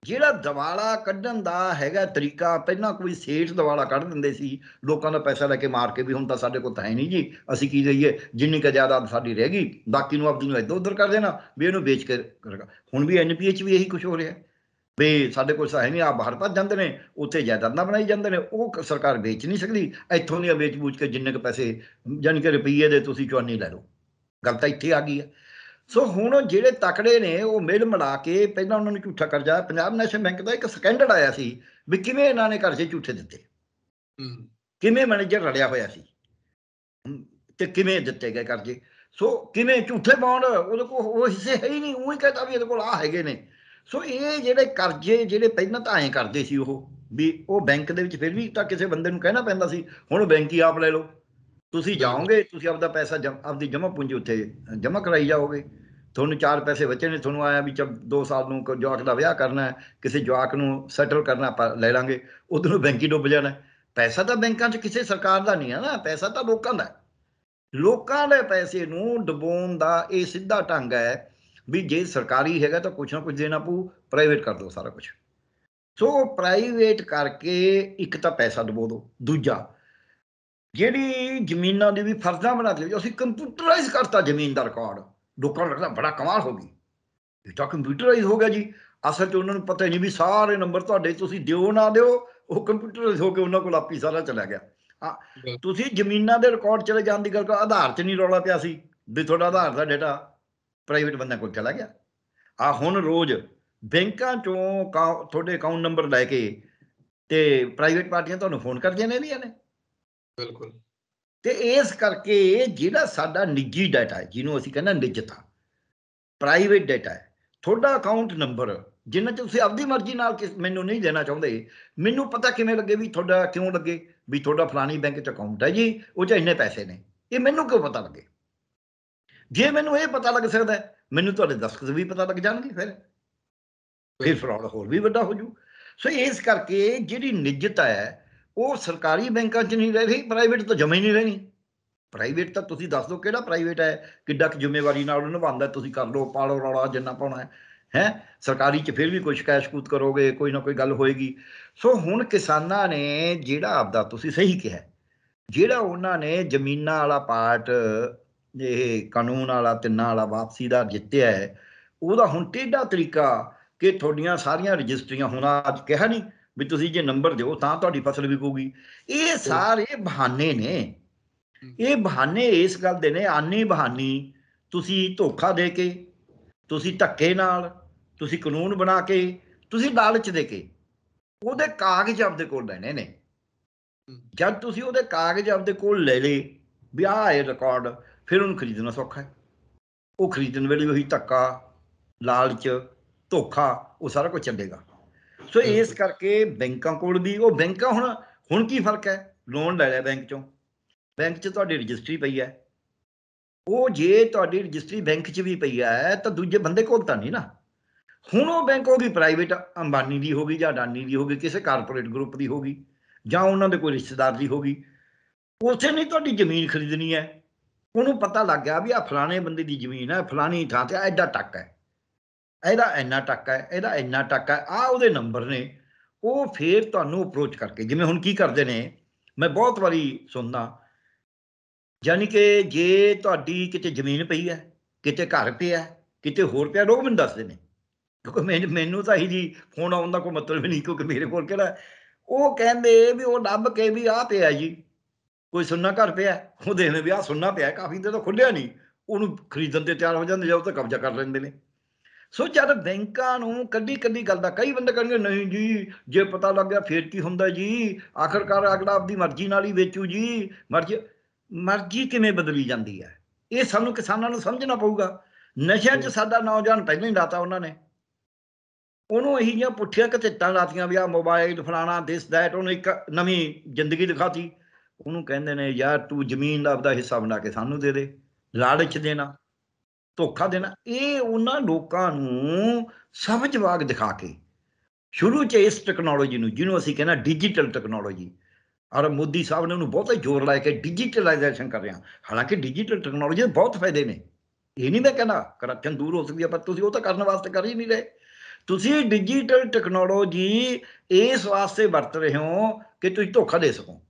ਜਿਹੜਾ ਦਿਵਾਲਾ ਕੱਢਣ ਦਾ ਹੈਗਾ ਤਰੀਕਾ, ਪਹਿਲਾਂ ਕੋਈ ਸੇਠ ਦਿਵਾਲਾ ਕੱਢ ਦਿੰਦੇ ਸੀ, ਲੋਕਾਂ ਦਾ ਪੈਸਾ ਲੈ ਕੇ ਮਾਰ ਕੇ, ਵੀ ਹੁਣ ਤਾਂ ਸਾਡੇ ਕੋਲ ਤਾਂ ਹੈ ਨਹੀਂ ਜੀ, ਅਸੀਂ ਕੀ ਦਈਏ, ਜਿੰਨੀ ਕੁ ਜਾਇਦਾਦ ਸਾਡੀ ਰਹਿ ਗਈ, ਬਾਕੀ ਨੂੰ ਆਪਦੀ ਨੂੰ ਇੱਧਰ ਉੱਧਰ ਕਰ ਦੇਣਾ ਵੀ ਇਹਨੂੰ ਵੇਚ ਕੇ ਕਰੇਗਾ। ਹੁਣ ਵੀ NPA 'ਚ ਵੀ ਇਹੀ ਕੁਝ ਹੋ ਰਿਹਾ ਵੀ ਸਾਡੇ ਕੋਲ ਹੈ ਨਹੀਂ, ਆਪ ਬਾਹਰ ਭੱਜ ਜਾਂਦੇ ਨੇ, ਉੱਥੇ ਜਾਇਦਾਦਾਂ ਬਣਾਈ ਜਾਂਦੇ ਨੇ, ਉਹ ਸਰਕਾਰ ਵੇਚ ਨਹੀਂ ਸਕਦੀ, ਇੱਥੋਂ ਦੀਆਂ ਵੇਚ ਬੂਝ ਕੇ ਜਿੰਨੇ ਕੁ ਪੈਸੇ, ਯਾਨੀ ਕਿ ਰੁਪਈਏ ਦੇ ਤੁਸੀਂ ਚੁਆਨੀ ਲੈ ਲਓ। ਗੱਲ ਤਾਂ ਇੱਥੇ ਆ ਗਈ ਹੈ। ਸੋ ਹੁਣ ਜਿਹੜੇ ਤਕੜੇ ਨੇ ਉਹ ਮਿਲ ਮਿਲਾ ਕੇ ਪਹਿਲਾਂ ਉਹਨਾਂ ਨੂੰ ਝੂਠਾ ਕਰਜ਼ਾ, ਪੰਜਾਬ ਨੈਸ਼ਨਲ ਬੈਂਕ ਦਾ ਇੱਕ ਸਕੈਂਡਲ ਆਇਆ ਸੀ ਵੀ ਕਿਵੇਂ ਇਹਨਾਂ ਨੇ ਕਰਜ਼ੇ ਝੂਠੇ ਦਿੱਤੇ, ਕਿਵੇਂ ਮੈਨੇਜਰ ਰਲਿਆ ਹੋਇਆ ਸੀ ਤੇ ਕਿਵੇਂ ਦਿੱਤੇ ਗਏ ਕਰਜ਼ੇ। ਸੋ ਕਿਵੇਂ ਝੂਠੇ ਬੌਂਡ, ਉਹਦੇ ਕੋਲ ਉਹ ਹਿੱਸੇ ਹੈ ਹੀ ਨਹੀਂ, ਉਹੀ ਕਹਿੰਦਾ ਵੀ ਇਹਦੇ ਕੋਲ ਆਹ ਹੈਗੇ ਨੇ। ਸੋ ਇਹ ਜਿਹੜੇ ਕਰਜ਼ੇ ਜਿਹੜੇ ਪਹਿਲਾਂ ਤਾਂ ਐਂ ਕਰਦੇ ਸੀ ਉਹ ਵੀ ਉਹ ਬੈਂਕ ਦੇ ਵਿੱਚ ਫਿਰ ਵੀ ਤਾਂ ਕਿਸੇ ਬੰਦੇ ਨੂੰ ਕਹਿਣਾ ਪੈਂਦਾ ਸੀ, ਹੁਣ ਬੈਂਕ ਹੀ ਆਪ ਲੈ ਲਓ, ਤੁਸੀਂ ਜਾਓਗੇ, ਤੁਸੀਂ ਆਪਦਾ ਪੈਸਾ ਆਪਦੀ ਜਮ੍ਹਾਂ ਪੂੰਜੀ ਉੱਥੇ ਜਮ੍ਹਾਂ ਕਰਾਈ ਜਾਓਗੇ, ਤੁਹਾਨੂੰ 4 ਪੈਸੇ ਬਚੇ ਨੇ, ਤੁਹਾਨੂੰ ਆਇਆ ਵੀ 2 ਸਾਲ ਨੂੰ ਜਵਾਕ ਦਾ ਵਿਆਹ ਕਰਨਾ, ਕਿਸੇ ਜਵਾਕ ਨੂੰ ਸੈਟਲ ਕਰਨਾ, ਆਪਾਂ ਲੈ ਲਾਂਗੇ, ਉਧਰੋਂ ਬੈਂਕ ਹੀ ਡੁੱਬ ਜਾਣਾ। ਪੈਸਾ ਤਾਂ ਬੈਂਕਾਂ 'ਚ ਕਿਸੇ ਸਰਕਾਰ ਦਾ ਨਹੀਂ ਹੈ ਨਾ, ਪੈਸਾ ਤਾਂ ਲੋਕਾਂ ਦਾ। ਲੋਕਾਂ ਦੇ ਪੈਸੇ ਨੂੰ ਡੁਬੋਣ ਦਾ ਇਹ ਸਿੱਧਾ ਢੰਗ ਹੈ ਵੀ ਜੇ ਸਰਕਾਰੀ ਹੈਗਾ ਤਾਂ ਕੁਛ ਨਾ ਕੁਛ ਦੇਣਾ ਪਊ, ਪ੍ਰਾਈਵੇਟ ਕਰ ਦਿਓ ਸਾਰਾ ਕੁਛ। ਸੋ ਪ੍ਰਾਈਵੇਟ ਕਰਕੇ ਇੱਕ ਤਾਂ ਪੈਸਾ ਡੁਬੋ ਦਿਓ, ਦੂਜਾ ਜਿਹੜੀ ਜ਼ਮੀਨਾਂ ਦੀ ਵੀ ਫਰਜ਼ਾਂ ਬਣਾ ਦਿਓ, ਅਸੀਂ ਕੰਪਿਊਟਰਾਈਜ਼ ਕਰਤਾ ਜ਼ਮੀਨ ਦਾ ਰਿਕਾਰਡ, ਲੋਕਾਂ ਨੂੰ ਲੱਗਦਾ ਬੜਾ ਕਮਾਲ ਹੋ ਗਈ, ਇਹ ਤਾਂ ਕੰਪਿਊਟਰਾਈਜ਼ ਹੋ ਗਿਆ ਜੀ। ਅਸਲ 'ਚ ਉਹਨਾਂ ਨੂੰ ਪਤਾ ਹੀ ਨਹੀਂ ਵੀ ਸਾਰੇ ਨੰਬਰ ਤੁਹਾਡੇ ਤੁਸੀਂ ਦਿਓ ਨਾ ਦਿਓ, ਉਹ ਕੰਪਿਊਟਰਾਈਜ਼ ਹੋ ਕੇ ਉਹਨਾਂ ਕੋਲ ਆਪੀ ਸਾਰਾ ਚਲਾ ਗਿਆ। ਤੁਸੀਂ ਜ਼ਮੀਨਾਂ ਦੇ ਰਿਕਾਰਡ ਚਲੇ ਜਾਣ ਦੀ ਗੱਲ, ਆਧਾਰ 'ਚ ਨਹੀਂ ਰੌਲਾ ਪਿਆ ਸੀ ਵੀ ਤੁਹਾਡਾ ਆਧਾਰ ਦਾ ਡੇਟਾ ਪ੍ਰਾਈਵੇਟ ਬੰਦਿਆਂ ਕੋਲ ਚਲਾ ਗਿਆ। ਹੁਣ ਰੋਜ਼ ਬੈਂਕਾਂ 'ਚੋਂ ਤੁਹਾਡੇ ਅਕਾਊਂਟ ਨੰਬਰ ਲੈ ਕੇ ਤੇ ਪ੍ਰਾਈਵੇਟ ਪਾਰਟੀਆਂ ਤੁਹਾਨੂੰ ਫੋਨ ਕਰਦੀਆਂ ਨੇ ਨੇ। ਬਿਲਕੁਲ। ਤੇ ਇਸ ਕਰਕੇ ਜਿਹੜਾ ਸਾਡਾ ਨਿੱਜੀ ਡਾਟਾ ਹੈ, ਜਿਹਨੂੰ ਅਸੀਂ ਕਹਿੰਦੇ ਨਿੱਜਤਾ, ਪ੍ਰਾਈਵੇਟ ਡਾਟਾ ਹੈ, ਤੁਹਾਡਾ ਅਕਾਊਂਟ ਨੰਬਰ ਜਿੰਨਾ 'ਚ ਤੁਸੀਂ ਆਪਦੀ ਮਰਜ਼ੀ ਨਾਲ ਮੈਨੂੰ ਨਹੀਂ ਦੇਣਾ ਚਾਹੁੰਦੇ, ਮੈਨੂੰ ਪਤਾ ਕਿਵੇਂ ਲੱਗੇ ਵੀ ਤੁਹਾਡਾ ਕਿਉਂ ਲੱਗੇ ਵੀ ਤੁਹਾਡਾ ਫਲਾਣੀ ਬੈਂਕ 'ਚ ਅਕਾਊਂਟ ਹੈ ਜੀ, ਉਹ 'ਚ ਇੰਨੇ ਪੈਸੇ ਨੇ, ਇਹ ਮੈਨੂੰ ਕਿਉਂ ਪਤਾ ਲੱਗੇ? ਜੇ ਮੈਨੂੰ ਇਹ ਪਤਾ ਲੱਗ ਸਕਦਾ, ਮੈਨੂੰ ਤੁਹਾਡੇ ਦਸਤਖਤ ਵੀ ਪਤਾ ਲੱਗ ਜਾਣਗੇ, ਫਿਰ ਫਰਾਡ ਹੋਰ ਵੀ ਵੱਡਾ ਹੋ ਜੂ। ਸੋ ਇਸ ਕਰਕੇ ਜਿਹੜੀ ਨਿੱਜਤਾ ਹੈ ਉਹ ਸਰਕਾਰੀ ਬੈਂਕਾਂ 'ਚ ਨਹੀਂ ਰਹਿ ਰਹੀ, ਪ੍ਰਾਈਵੇਟ ਤਾਂ ਜਮਾ ਹੀ ਨਹੀਂ ਰਹਿਣੀ। ਪ੍ਰਾਈਵੇਟ ਤਾਂ ਤੁਸੀਂ ਦੱਸ ਦਿਓ ਕਿਹੜਾ ਪ੍ਰਾਈਵੇਟ ਹੈ, ਕਿੱਡਾ ਕੁ ਜ਼ਿੰਮੇਵਾਰੀ ਨਾਲ ਉਹਨੂੰ ਨਿਭਾਉਂਦਾ, ਤੁਸੀਂ ਕਰ ਲਓ, ਪਾਲੋ ਰੌਲਾ ਜਿੰਨਾ ਪਾਉਣਾ ਹੈ। ਸਰਕਾਰੀ 'ਚ ਫਿਰ ਵੀ ਕੋਈ ਸ਼ਿਕਾਇਤ ਸ਼ਿਕੂਤ ਕਰੋਗੇ, ਕੋਈ ਨਾ ਕੋਈ ਗੱਲ ਹੋਏਗੀ। ਸੋ ਹੁਣ ਕਿਸਾਨਾਂ ਨੇ ਜਿਹੜਾ ਆਪਦਾ, ਤੁਸੀਂ ਸਹੀ ਕਿਹਾ, ਜਿਹੜਾ ਉਹਨਾਂ ਨੇ ਜ਼ਮੀਨਾਂ ਵਾਲਾ ਪਾਰਟ, ਇਹ ਕਾਨੂੰਨ ਵਾਲਾ 3 ਵਾਲਾ ਵਾਪਸੀ ਦਾ ਜਿੱਤਿਆ ਹੈ, ਉਹਦਾ ਹੁਣ ਟੇਢਾ ਤਰੀਕਾ ਕਿ ਤੁਹਾਡੀਆਂ ਸਾਰੀਆਂ ਰਜਿਸਟਰੀਆਂ, ਹੁਣ ਅੱਜ ਕਿਹਾ ਨਹੀਂ ਵੀ ਤੁਸੀਂ ਜੇ ਨੰਬਰ ਦਿਓ ਤਾਂ ਤੁਹਾਡੀ ਫਸਲ ਵਿਕੂਗੀ, ਇਹ ਸਾਰੇ ਬਹਾਨੇ ਨੇ। ਇਹ ਬਹਾਨੇ ਇਸ ਗੱਲ ਦੇ ਨੇ, ਆਨੀ ਬਹਾਨੀ ਤੁਸੀਂ ਧੋਖਾ ਦੇ ਕੇ, ਤੁਸੀਂ ਧੱਕੇ ਨਾਲ, ਤੁਸੀਂ ਕਾਨੂੰਨ ਬਣਾ ਕੇ, ਤੁਸੀਂ ਲਾਲਚ ਦੇ ਕੇ ਉਹਦੇ ਕਾਗਜ਼ ਆਪਦੇ ਕੋਲ ਲੈਣੇ ਨੇ। ਜਦ ਤੁਸੀਂ ਉਹਦੇ ਕਾਗਜ਼ ਆਪਦੇ ਕੋਲ ਲੈ ਲਏ ਵੀ ਆਹ ਹੈ ਰਿਕਾਰਡ, ਫਿਰ ਉਹਨੂੰ ਖਰੀਦਣਾ ਸੌਖਾ ਹੈ। ਉਹ ਖਰੀਦਣ ਵੇਲੇ ਉਹੀ ਧੱਕਾ, ਲਾਲਚ, ਧੋਖਾ, ਉਹ ਸਾਰਾ ਕੁਝ ਚੱਲੇਗਾ। ਸੋ ਇਸ ਕਰਕੇ ਬੈਂਕਾਂ ਕੋਲ ਵੀ, ਉਹ ਬੈਂਕਾਂ ਹੁਣ ਕੀ ਫਰਕ ਹੈ, ਲੋਨ ਲੈ ਲਿਆ ਬੈਂਕ 'ਚੋਂ, ਬੈਂਕ 'ਚ ਤੁਹਾਡੀ ਰਜਿਸਟਰੀ ਪਈ ਹੈ, ਉਹ ਜੇ ਤੁਹਾਡੀ ਰਜਿਸਟਰੀ ਬੈਂਕ 'ਚ ਵੀ ਪਈ ਹੈ ਤਾਂ ਦੂਜੇ ਬੰਦੇ ਕੋਲ ਤਾਂ ਨਹੀਂ ਨਾ। ਹੁਣ ਉਹ ਬੈਂਕ ਹੋ ਗਈ ਪ੍ਰਾਈਵੇਟ, ਅੰਬਾਨੀ ਦੀ ਹੋ ਗਈ ਜਾਂ ਅਡਾਨੀ ਦੀ ਹੋ ਗਈ, ਕਿਸੇ ਕਾਰਪੋਰੇਟ ਗਰੁੱਪ ਦੀ ਹੋ ਗਈ, ਜਾਂ ਉਹਨਾਂ ਦੇ ਕੋਈ ਰਿਸ਼ਤੇਦਾਰ ਦੀ ਹੋ ਗਈ। ਉਸੇ ਨੇ ਤੁਹਾਡੀ ਜ਼ਮੀਨ ਖਰੀਦਣੀ ਹੈ, ਉਹਨੂੰ ਪਤਾ ਲੱਗ ਗਿਆ ਵੀ ਆਹ ਫਲਾਣੇ ਬੰਦੇ ਦੀ ਜ਼ਮੀਨ ਹੈ, ਫਲਾਣੀ ਥਾਂ 'ਤੇ ਐਡਾ ਟੱਕ ਹੈ, ਇਹਦਾ ਇੰਨਾ ਟੱਕ ਹੈ, ਇਹਦਾ ਇੰਨਾ ਟੱਕ ਹੈ, ਆਹ ਉਹਦੇ ਨੰਬਰ ਨੇ। ਉਹ ਫਿਰ ਤੁਹਾਨੂੰ ਅਪਰੋਚ ਕਰਕੇ, ਜਿਵੇਂ ਹੁਣ ਕੀ ਕਰਦੇ ਨੇ, ਮੈਂ ਬਹੁਤ ਵਾਰੀ ਸੁਣਦਾ, ਯਾਨੀ ਕਿ ਜੇ ਤੁਹਾਡੀ ਕਿਤੇ ਜ਼ਮੀਨ ਪਈ ਹੈ, ਕਿਤੇ ਘਰ ਪਿਆ, ਕਿਤੇ ਹੋਰ ਪਿਆ, ਲੋਕ ਮੈਨੂੰ ਦੱਸਦੇ ਨੇ, ਕਿਉਂਕਿ ਮੈਨੂੰ ਤਾਂ ਇਹੀ ਜੀ ਫੋਨ ਆਉਣ ਦਾ ਕੋਈ ਮਤਲਬ ਨਹੀਂ, ਕਿਉਂਕਿ ਮੇਰੇ ਕੋਲ ਕਿਹੜਾ, ਉਹ ਕਹਿੰਦੇ ਵੀ ਉਹ ਲੱਭ ਕੇ ਵੀ ਆਹ ਪਿਆ ਜੀ, ਕੋਈ ਸੁੰਨਾ ਘਰ ਪਿਆ, ਉਹ ਦੇਖਦੇ ਵੀ ਆਹ ਸੁੰਨਾ ਪਿਆ, ਕਾਫੀ ਦੇਰ ਤਾਂ ਖੁੱਲਿਆ ਨਹੀਂ, ਉਹਨੂੰ ਖਰੀਦਣ ਤੇ ਤਿਆਰ ਹੋ ਜਾਂਦੇ, ਜਾਂ ਉਹ ਤਾਂ ਕਬਜ਼ਾ ਕਰ ਲੈਂਦੇ ਨੇ। ਸੋ ਜਦ ਬੈਂਕਾਂ ਨੂੰ ਕੱਢੀ ਗੱਲ ਦਾ, ਕਈ ਬੰਦੇ ਕਹਿਣਗੇ ਨਹੀਂ ਜੀ, ਜੇ ਪਤਾ ਲੱਗ ਗਿਆ ਫਿਰ ਕੀ ਹੁੰਦਾ ਜੀ, ਆਖਰਕਾਰ ਅਗਲਾ ਆਪਦੀ ਮਰਜ਼ੀ ਨਾਲ ਹੀ ਵੇਚੂ ਜੀ। ਮਰਜ਼ੀ ਕਿਵੇਂ ਬਦਲੀ ਜਾਂਦੀ ਹੈ, ਇਹ ਸਾਨੂੰ ਕਿਸਾਨਾਂ ਨੂੰ ਸਮਝਣਾ ਪਊਗਾ। ਨਸ਼ਿਆਂ 'ਚ ਸਾਡਾ ਨੌਜਵਾਨ ਪਹਿਲਾਂ ਹੀ ਲਾਤਾ ਉਹਨਾਂ ਨੇ, ਉਹਨੂੰ ਇਹੀ ਜਿਹੀਆਂ ਪੁੱਠੀਆਂ ਘਚਿੱਟਾਂ ਲਾਤੀਆਂ ਵੀ ਆਹ ਮੋਬਾਈਲ ਫਲਾਣਾ ਦਿਸ ਦੈਟ, ਉਹਨੂੰ ਇੱਕ ਨਵੀਂ ਜ਼ਿੰਦਗੀ ਦਿਖਾਤੀ। ਉਹਨੂੰ ਕਹਿੰਦੇ ਨੇ ਯਾਰ ਤੂੰ ਜ਼ਮੀਨ ਦਾ ਆਪਦਾ ਹਿੱਸਾ ਬਣਾ ਕੇ ਸਾਨੂੰ ਦੇ ਦੇ, ਲਾਲਚ ਦੇਣਾ, ਧੋਖਾ ਦੇਣਾ। ਇਹ ਉਹਨਾਂ ਲੋਕਾਂ ਨੂੰ ਸਮਝਵਾਗ ਦਿਖਾ ਕੇ ਸ਼ੁਰੂ 'ਚ ਇਸ ਟੈਕਨੋਲੋਜੀ ਨੂੰ, ਜਿਹਨੂੰ ਅਸੀਂ ਕਹਿੰਦੇ ਡਿਜੀਟਲ ਟੈਕਨੋਲੋਜੀ, ਔਰ ਮੋਦੀ ਸਾਹਿਬ ਨੇ ਉਹਨੂੰ ਬਹੁਤਾ ਜ਼ੋਰ ਲਾ ਕੇ ਡਿਜੀਟਲਾਈਜੇਸ਼ਨ ਕਰ ਰਿਹਾ। ਹਾਲਾਂਕਿ ਡਿਜੀਟਲ ਟੈਕਨੋਲੋਜੀ ਦੇ ਬਹੁਤ ਫਾਇਦੇ ਨੇ, ਇਹ ਨਹੀਂ ਮੈਂ ਕਹਿੰਦਾ ਕਰਪਸ਼ਨ ਦੂਰ ਹੋ ਸਕਦੀ ਹੈ, ਪਰ ਤੁਸੀਂ ਉਹ ਤਾਂ ਕਰਨ ਵਾਸਤੇ ਕਰ ਹੀ ਨਹੀਂ ਰਹੇ। ਤੁਸੀਂ ਡਿਜੀਟਲ ਟੈਕਨੋਲੋਜੀ ਇਸ ਵਾਸਤੇ ਵਰਤ ਰਹੇ ਹੋ ਕਿ ਤੁਸੀਂ ਧੋਖਾ ਦੇ ਸਕੋ।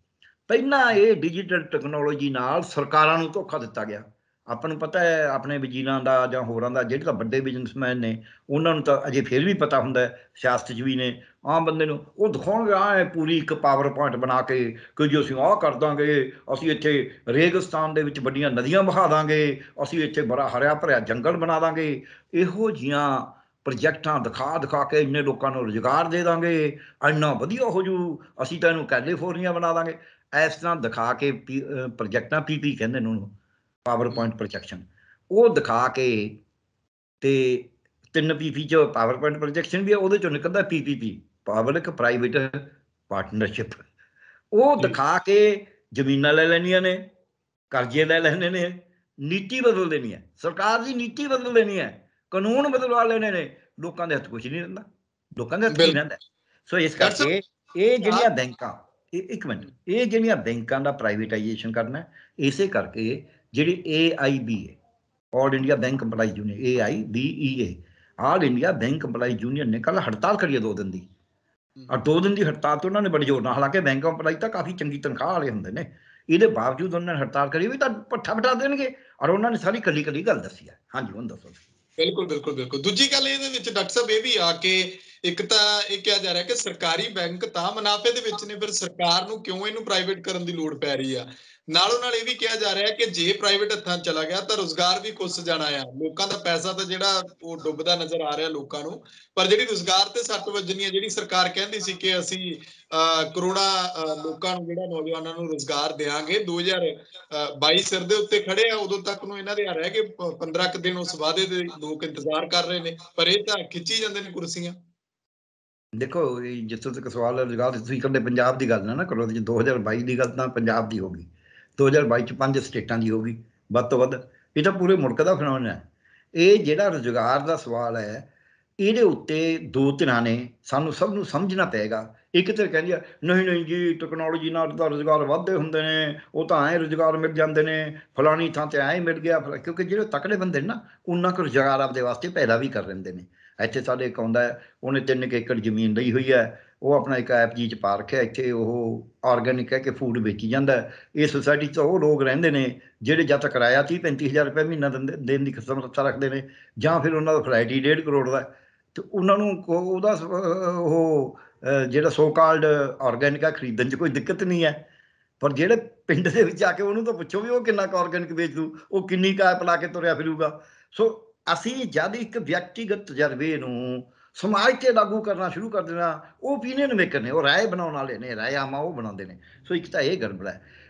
ਪਹਿਲਾਂ ਇਹ ਡਿਜੀਟਲ ਟੈਕਨੋਲੋਜੀ ਨਾਲ ਸਰਕਾਰਾਂ ਨੂੰ ਧੋਖਾ ਦਿੱਤਾ ਗਿਆ, ਆਪਾਂ ਨੂੰ ਪਤਾ ਹੈ ਆਪਣੇ ਵਜ਼ੀਰਾਂ ਦਾ ਜਾਂ ਹੋਰਾਂ ਦਾ, ਜਿਹੜੇ ਤਾਂ ਵੱਡੇ ਬਿਜ਼ਨਸਮੈਨ ਨੇ ਉਹਨਾਂ ਨੂੰ ਤਾਂ ਅਜੇ ਫਿਰ ਵੀ ਪਤਾ ਹੁੰਦਾ, ਸਿਆਸਤ 'ਚ ਵੀ ਨੇ। ਆਮ ਬੰਦੇ ਨੂੰ ਉਹ ਦਿਖਾਉਣਗੇ ਆਹ ਪੂਰੀ ਇੱਕ ਪਾਵਰ ਪੁਆਇੰਟ ਬਣਾ ਕੇ ਕਿ ਜੀ ਅਸੀਂ ਆਹ ਕਰ ਦਾਂਗੇ, ਅਸੀਂ ਇੱਥੇ ਰੇਗਿਸਤਾਨ ਦੇ ਵਿੱਚ ਵੱਡੀਆਂ ਨਦੀਆਂ ਵਹਾ ਦਾਂਗੇ, ਅਸੀਂ ਇੱਥੇ ਬੜਾ ਹਰਿਆ ਭਰਿਆ ਜੰਗਲ ਬਣਾ ਦਾਂਗੇ। ਇਹੋ ਜਿਹੀਆਂ ਪ੍ਰੋਜੈਕਟਾਂ ਦਿਖਾ ਦਿਖਾ ਕੇ ਇੰਨੇ ਲੋਕਾਂ ਨੂੰ ਰੁਜ਼ਗਾਰ ਦੇ ਦਾਂਗੇ, ਇੰਨਾ ਵਧੀਆ ਹੋ ਜੂ, ਅਸੀਂ ਤਾਂ ਇਹਨੂੰ ਕੈਲੀਫੋਰਨੀਆ ਬਣਾ ਦਾਂਗੇ। ਇਸ ਤਰ੍ਹਾਂ ਦਿਖਾ ਕੇ ਪ੍ਰੋਜੈਕਟਾਂ PP ਕਹਿੰਦੇ ਨੇ ਉਹਨੂੰ, ਪਾਵਰ ਪੁਆਇੰਟ ਪ੍ਰੋਜੈਕਸ਼ਨ, ਉਹ ਦਿਖਾ ਕੇ ਤੇ 3 PP 'ਚ ਪਾਵਰ ਪੁਆਇੰਟ ਪ੍ਰੋਜੈਕਸ਼ਨ ਵੀ ਹੈ, ਉਹਦੇ 'ਚੋਂ ਨਿਕਲਦਾ PPP, ਪਬਲਿਕ ਪ੍ਰਾਈਵੇਟ ਪਾਰਟਨਰਸ਼ਿਪ। ਉਹ ਦਿਖਾ ਕੇ ਜ਼ਮੀਨਾਂ ਲੈ ਲੈਣੀਆਂ ਨੇ, ਕਰਜ਼ੇ ਲੈ ਲੈਣੇ ਨੇ, ਨੀਤੀ ਬਦਲ ਦੇਣੀ ਹੈ, ਸਰਕਾਰ ਦੀ ਨੀਤੀ ਬਦਲ ਦੇਣੀ ਹੈ, ਕਾਨੂੰਨ ਬਦਲਵਾ ਲੈਣੇ ਨੇ। ਲੋਕਾਂ ਦੇ ਹੱਥ ਕੁਝ ਨਹੀਂ ਰਹਿੰਦਾ, ਲੋਕਾਂ ਦੇ ਹੱਥ ਕੀ ਰਹਿੰਦਾ? ਸੋ ਇਸ ਕਰਕੇ ਇਹ ਜਿਹੜੀਆਂ ਬੈਂਕਾਂ, ਇੱਕ ਮਿੰਟ, ਇਹ ਜਿਹੜੀਆਂ ਬੈਂਕਾਂ ਦਾ ਪ੍ਰਾਈਵੇਟਾਈਜੇਸ਼ਨ ਕਰਨਾ, ਇਸੇ ਕਰਕੇ ਜਿਹੜੀ AIB ਹੈ, all India bank employees union, AIBEA, all India bank employees union ਨੇ ਕੱਲ੍ਹ ਹੜਤਾਲ ਕਰੀ ਹੈ 2 ਦਿਨ ਦੀ। ਔਰ 2 ਦਿਨ ਦੀ ਹੜਤਾਲ ਤੋਂ ਉਹਨਾਂ ਨੇ ਬੜੇ ਜ਼ੋਰ ਨਾਲ, ਹਾਲਾਂਕਿ ਬੈਂਕ ਐਮਪਲਾਈ ਤਾਂ ਕਾਫੀ ਚੰਗੀ ਤਨਖਾਹ ਵਾਲੇ ਹੁੰਦੇ ਨੇ, ਇਹਦੇ ਬਾਵਜੂਦ ਉਹਨਾਂ ਨੇ ਹੜਤਾਲ ਕਰੀ ਵੀ ਤਾਂ ਪੱਠਾ ਬਟਾ ਦੇਣਗੇ, ਔਰ ਉਹਨਾਂ ਨੇ ਸਾਰੀ ਕੱਲੀ ਗੱਲ ਦੱਸੀ ਹੈ। ਹਾਂਜੀ, ਹੁਣ ਦੱਸੋ। ਬਿਲਕੁਲ ਬਿਲਕੁਲ ਬਿਲਕੁਲ। ਦੂਜੀ ਗੱਲ ਇਹਦੇ ਵਿੱਚ ਡਾਕਟਰ ਸਾਹਿਬ ਇਹ ਵੀ ਆ ਕਿ ਇੱਕ ਤਾਂ ਇਹ ਕਿਹਾ ਜਾ ਰਿਹਾ ਕਿ ਸਰਕਾਰੀ ਬੈਂਕ ਤਾਂ ਮੁਨਾਫੇ ਦੇ ਵਿੱਚ ਨੇ, ਫਿਰ ਸਰਕਾਰ ਨੂੰ ਕਿਉਂ ਇਹਨੂੰ ਪ੍ਰਾਈਵੇਟ ਕਰਨ ਦੀ ਲੋੜ ਪੈ ਰਹੀ ਆ? ਨਾਲੋਂ ਨਾਲ ਇਹ ਵੀ ਕਿਹਾ ਜਾ ਰਿਹਾ ਕਿ ਜੇ ਪ੍ਰਾਈਵੇਟ ਹੱਥਾਂ 'ਚ ਚਲਾ ਗਿਆ ਤਾਂ ਰੁਜ਼ਗਾਰ ਵੀ ਖੁੱਸ ਜਾਣਾ ਆ, ਲੋਕਾਂ ਦਾ ਪੈਸਾ ਤਾਂ ਜਿਹੜਾ ਉਹ ਡੁੱਬਦਾ ਨਜ਼ਰ ਆ ਰਿਹਾ ਲੋਕਾਂ ਨੂੰ, ਪਰ ਜਿਹੜੀ ਰੁਜ਼ਗਾਰ ਤੇ ਸੱਟ ਵੱਜਣੀ ਹੈ, ਜਿਹੜੀ ਸਰਕਾਰ ਕਹਿੰਦੀ ਸੀ ਕਿ ਅਸੀਂ ਕਰੋੜਾਂ ਲੋਕਾਂ ਨੂੰ, ਜਿਹੜਾ ਨੌਜਵਾਨਾਂ ਨੂੰ ਰੁਜ਼ਗਾਰ ਦੇਵਾਂਗੇ, 2022 ਸਿਰ ਦੇ ਉੱਤੇ ਖੜੇ ਆ, ਉਦੋਂ ਤੱਕ ਨੂੰ ਇਹਨਾਂ ਦੇ ਆ ਰਹਿ ਗਏ 15 ਕੁ ਦਿਨ, ਉਸ ਵਾਅਦੇ ਦੇ ਲੋਕ ਇੰਤਜ਼ਾਰ ਕਰ ਰਹੇ ਨੇ, ਪਰ ਇਹ ਤਾਂ ਖਿੱਚੀ ਜਾਂਦੇ ਨੇ ਕੁਰਸੀਆਂ। ਦੇਖੋ, ਜਿੱਥੋਂ ਤੱਕ ਸਵਾਲ ਰੁਜ਼ਗਾਰ, ਤੁਸੀਂ ਇਕੱਲੇ ਪੰਜਾਬ ਦੀ ਗੱਲ ਨਾ ਕਰੋ, 2022 ਦੀ ਗੱਲ ਤਾਂ ਪੰਜਾਬ ਦੀ ਹੋ ਗਈ, 2022 'ਚ 5 ਸਟੇਟਾਂ ਦੀ ਹੋ ਗਈ ਵੱਧ ਤੋਂ ਵੱਧ। ਇਹ ਤਾਂ ਪੂਰੇ ਮੁਲਕ ਦਾ ਫੈਨੋਮੀਨਨ ਹੈ। ਇਹ ਜਿਹੜਾ ਰੁਜ਼ਗਾਰ ਦਾ ਸਵਾਲ ਹੈ, ਇਹਦੇ ਉੱਤੇ 2 ਧਿਰਾਂ ਨੇ, ਸਾਨੂੰ ਸਭ ਨੂੰ ਸਮਝਣਾ ਪਏਗਾ। ਇੱਕ ਧਿਰ ਕਹਿੰਦੀ ਆ ਨਹੀਂ ਨਹੀਂ ਜੀ, ਟੈਕਨੋਲੋਜੀ ਨਾਲ ਤਾਂ ਰੁਜ਼ਗਾਰ ਵੱਧਦੇ ਹੁੰਦੇ ਨੇ, ਉਹ ਤਾਂ ਐਂ ਰੁਜ਼ਗਾਰ ਮਿਲ ਜਾਂਦੇ ਨੇ, ਫਲਾਣੀ ਥਾਂ 'ਤੇ ਐਂ ਮਿਲ ਗਿਆ, ਕਿਉਂਕਿ ਜਿਹੜੇ ਤਕੜੇ ਬੰਦੇ ਨੇ ਨਾ, ਉਹਨਾਂ ਕੋਲ ਰੁਜ਼ਗਾਰ ਆਪਦੇ ਵਾਸਤੇ ਪੈਦਾ ਵੀ ਕਰ ਲੈਂਦੇ ਨੇ। ਇੱਥੇ ਸਾਡੇ ਇੱਕ ਆਉਂਦਾ, ਉਹਨੇ 3 ਏਕੜ ਜ਼ਮੀਨ ਲਈ ਹੋਈ ਹੈ, ਉਹ ਆਪਣਾ ਇੱਕ ਐਪ ਜੀ 'ਚ ਪਾ ਰੱਖਿਆ, ਇੱਥੇ ਉਹ ਆਰਗੈਨਿਕ ਕਹਿ ਕੇ ਫੂਡ ਵੇਚੀ ਜਾਂਦਾ। ਇਹ ਸੁਸਾਇਟੀ 'ਚ ਉਹ ਲੋਕ ਰਹਿੰਦੇ ਨੇ ਜਿਹੜੇ ਜਾਂ ਤਾਂ ਕਿਰਾਇਆ 30-35 ਹਜ਼ਾਰ ਰੁਪਏ ਮਹੀਨਾ ਦੇਣ ਦੀ ਸਮਰੱਥਾ ਰੱਖਦੇ ਨੇ, ਜਾਂ ਫਿਰ ਉਹਨਾਂ ਦਾ ਫਲੈਟ ਹੀ 1.5 ਕਰੋੜ ਦਾ, ਤੇ ਉਹਨਾਂ ਨੂੰ ਉਹਦਾ ਉਹ ਜਿਹੜਾ ਸੋ ਕਾਲਡ ਆਰਗੈਨਿਕ ਆ ਖਰੀਦਣ 'ਚ ਕੋਈ ਦਿੱਕਤ ਨਹੀਂ ਹੈ। ਪਰ ਜਿਹੜੇ ਪਿੰਡ ਦੇ ਵਿੱਚ ਆ ਕੇ ਉਹਨੂੰ ਤਾਂ ਪੁੱਛੋ ਵੀ ਉਹ ਕਿੰਨਾ ਕੁ ਆਰਗੈਨਿਕ ਵੇਚ ਦੂ, ਉਹ ਕਿੰਨੀ ਕਾਇਪ ਲਾ ਕੇ ਤੁਰਿਆ ਫਿਰੂਗਾ। ਸੋ ਅਸੀਂ ਜਦ ਇੱਕ ਵਿਅਕਤੀਗਤ ਤਜਰਬੇ ਨੂੰ ਸਮਾਜ 'ਤੇ ਲਾਗੂ ਕਰਨਾ ਸ਼ੁਰੂ ਕਰ ਦੇਣਾ, ਉਹ opinion ਮੇਕਰ ਨੇ, ਉਹ ਰਾਏ ਬਣਾਉਣ ਵਾਲੇ ਨੇ, ਰਾਏ ਆਮਾ ਉਹ ਬਣਾਉਂਦੇ ਨੇ। ਸੋ ਇੱਕ ਤਾਂ ਇਹ ਗੜਬੜ ਹੈ।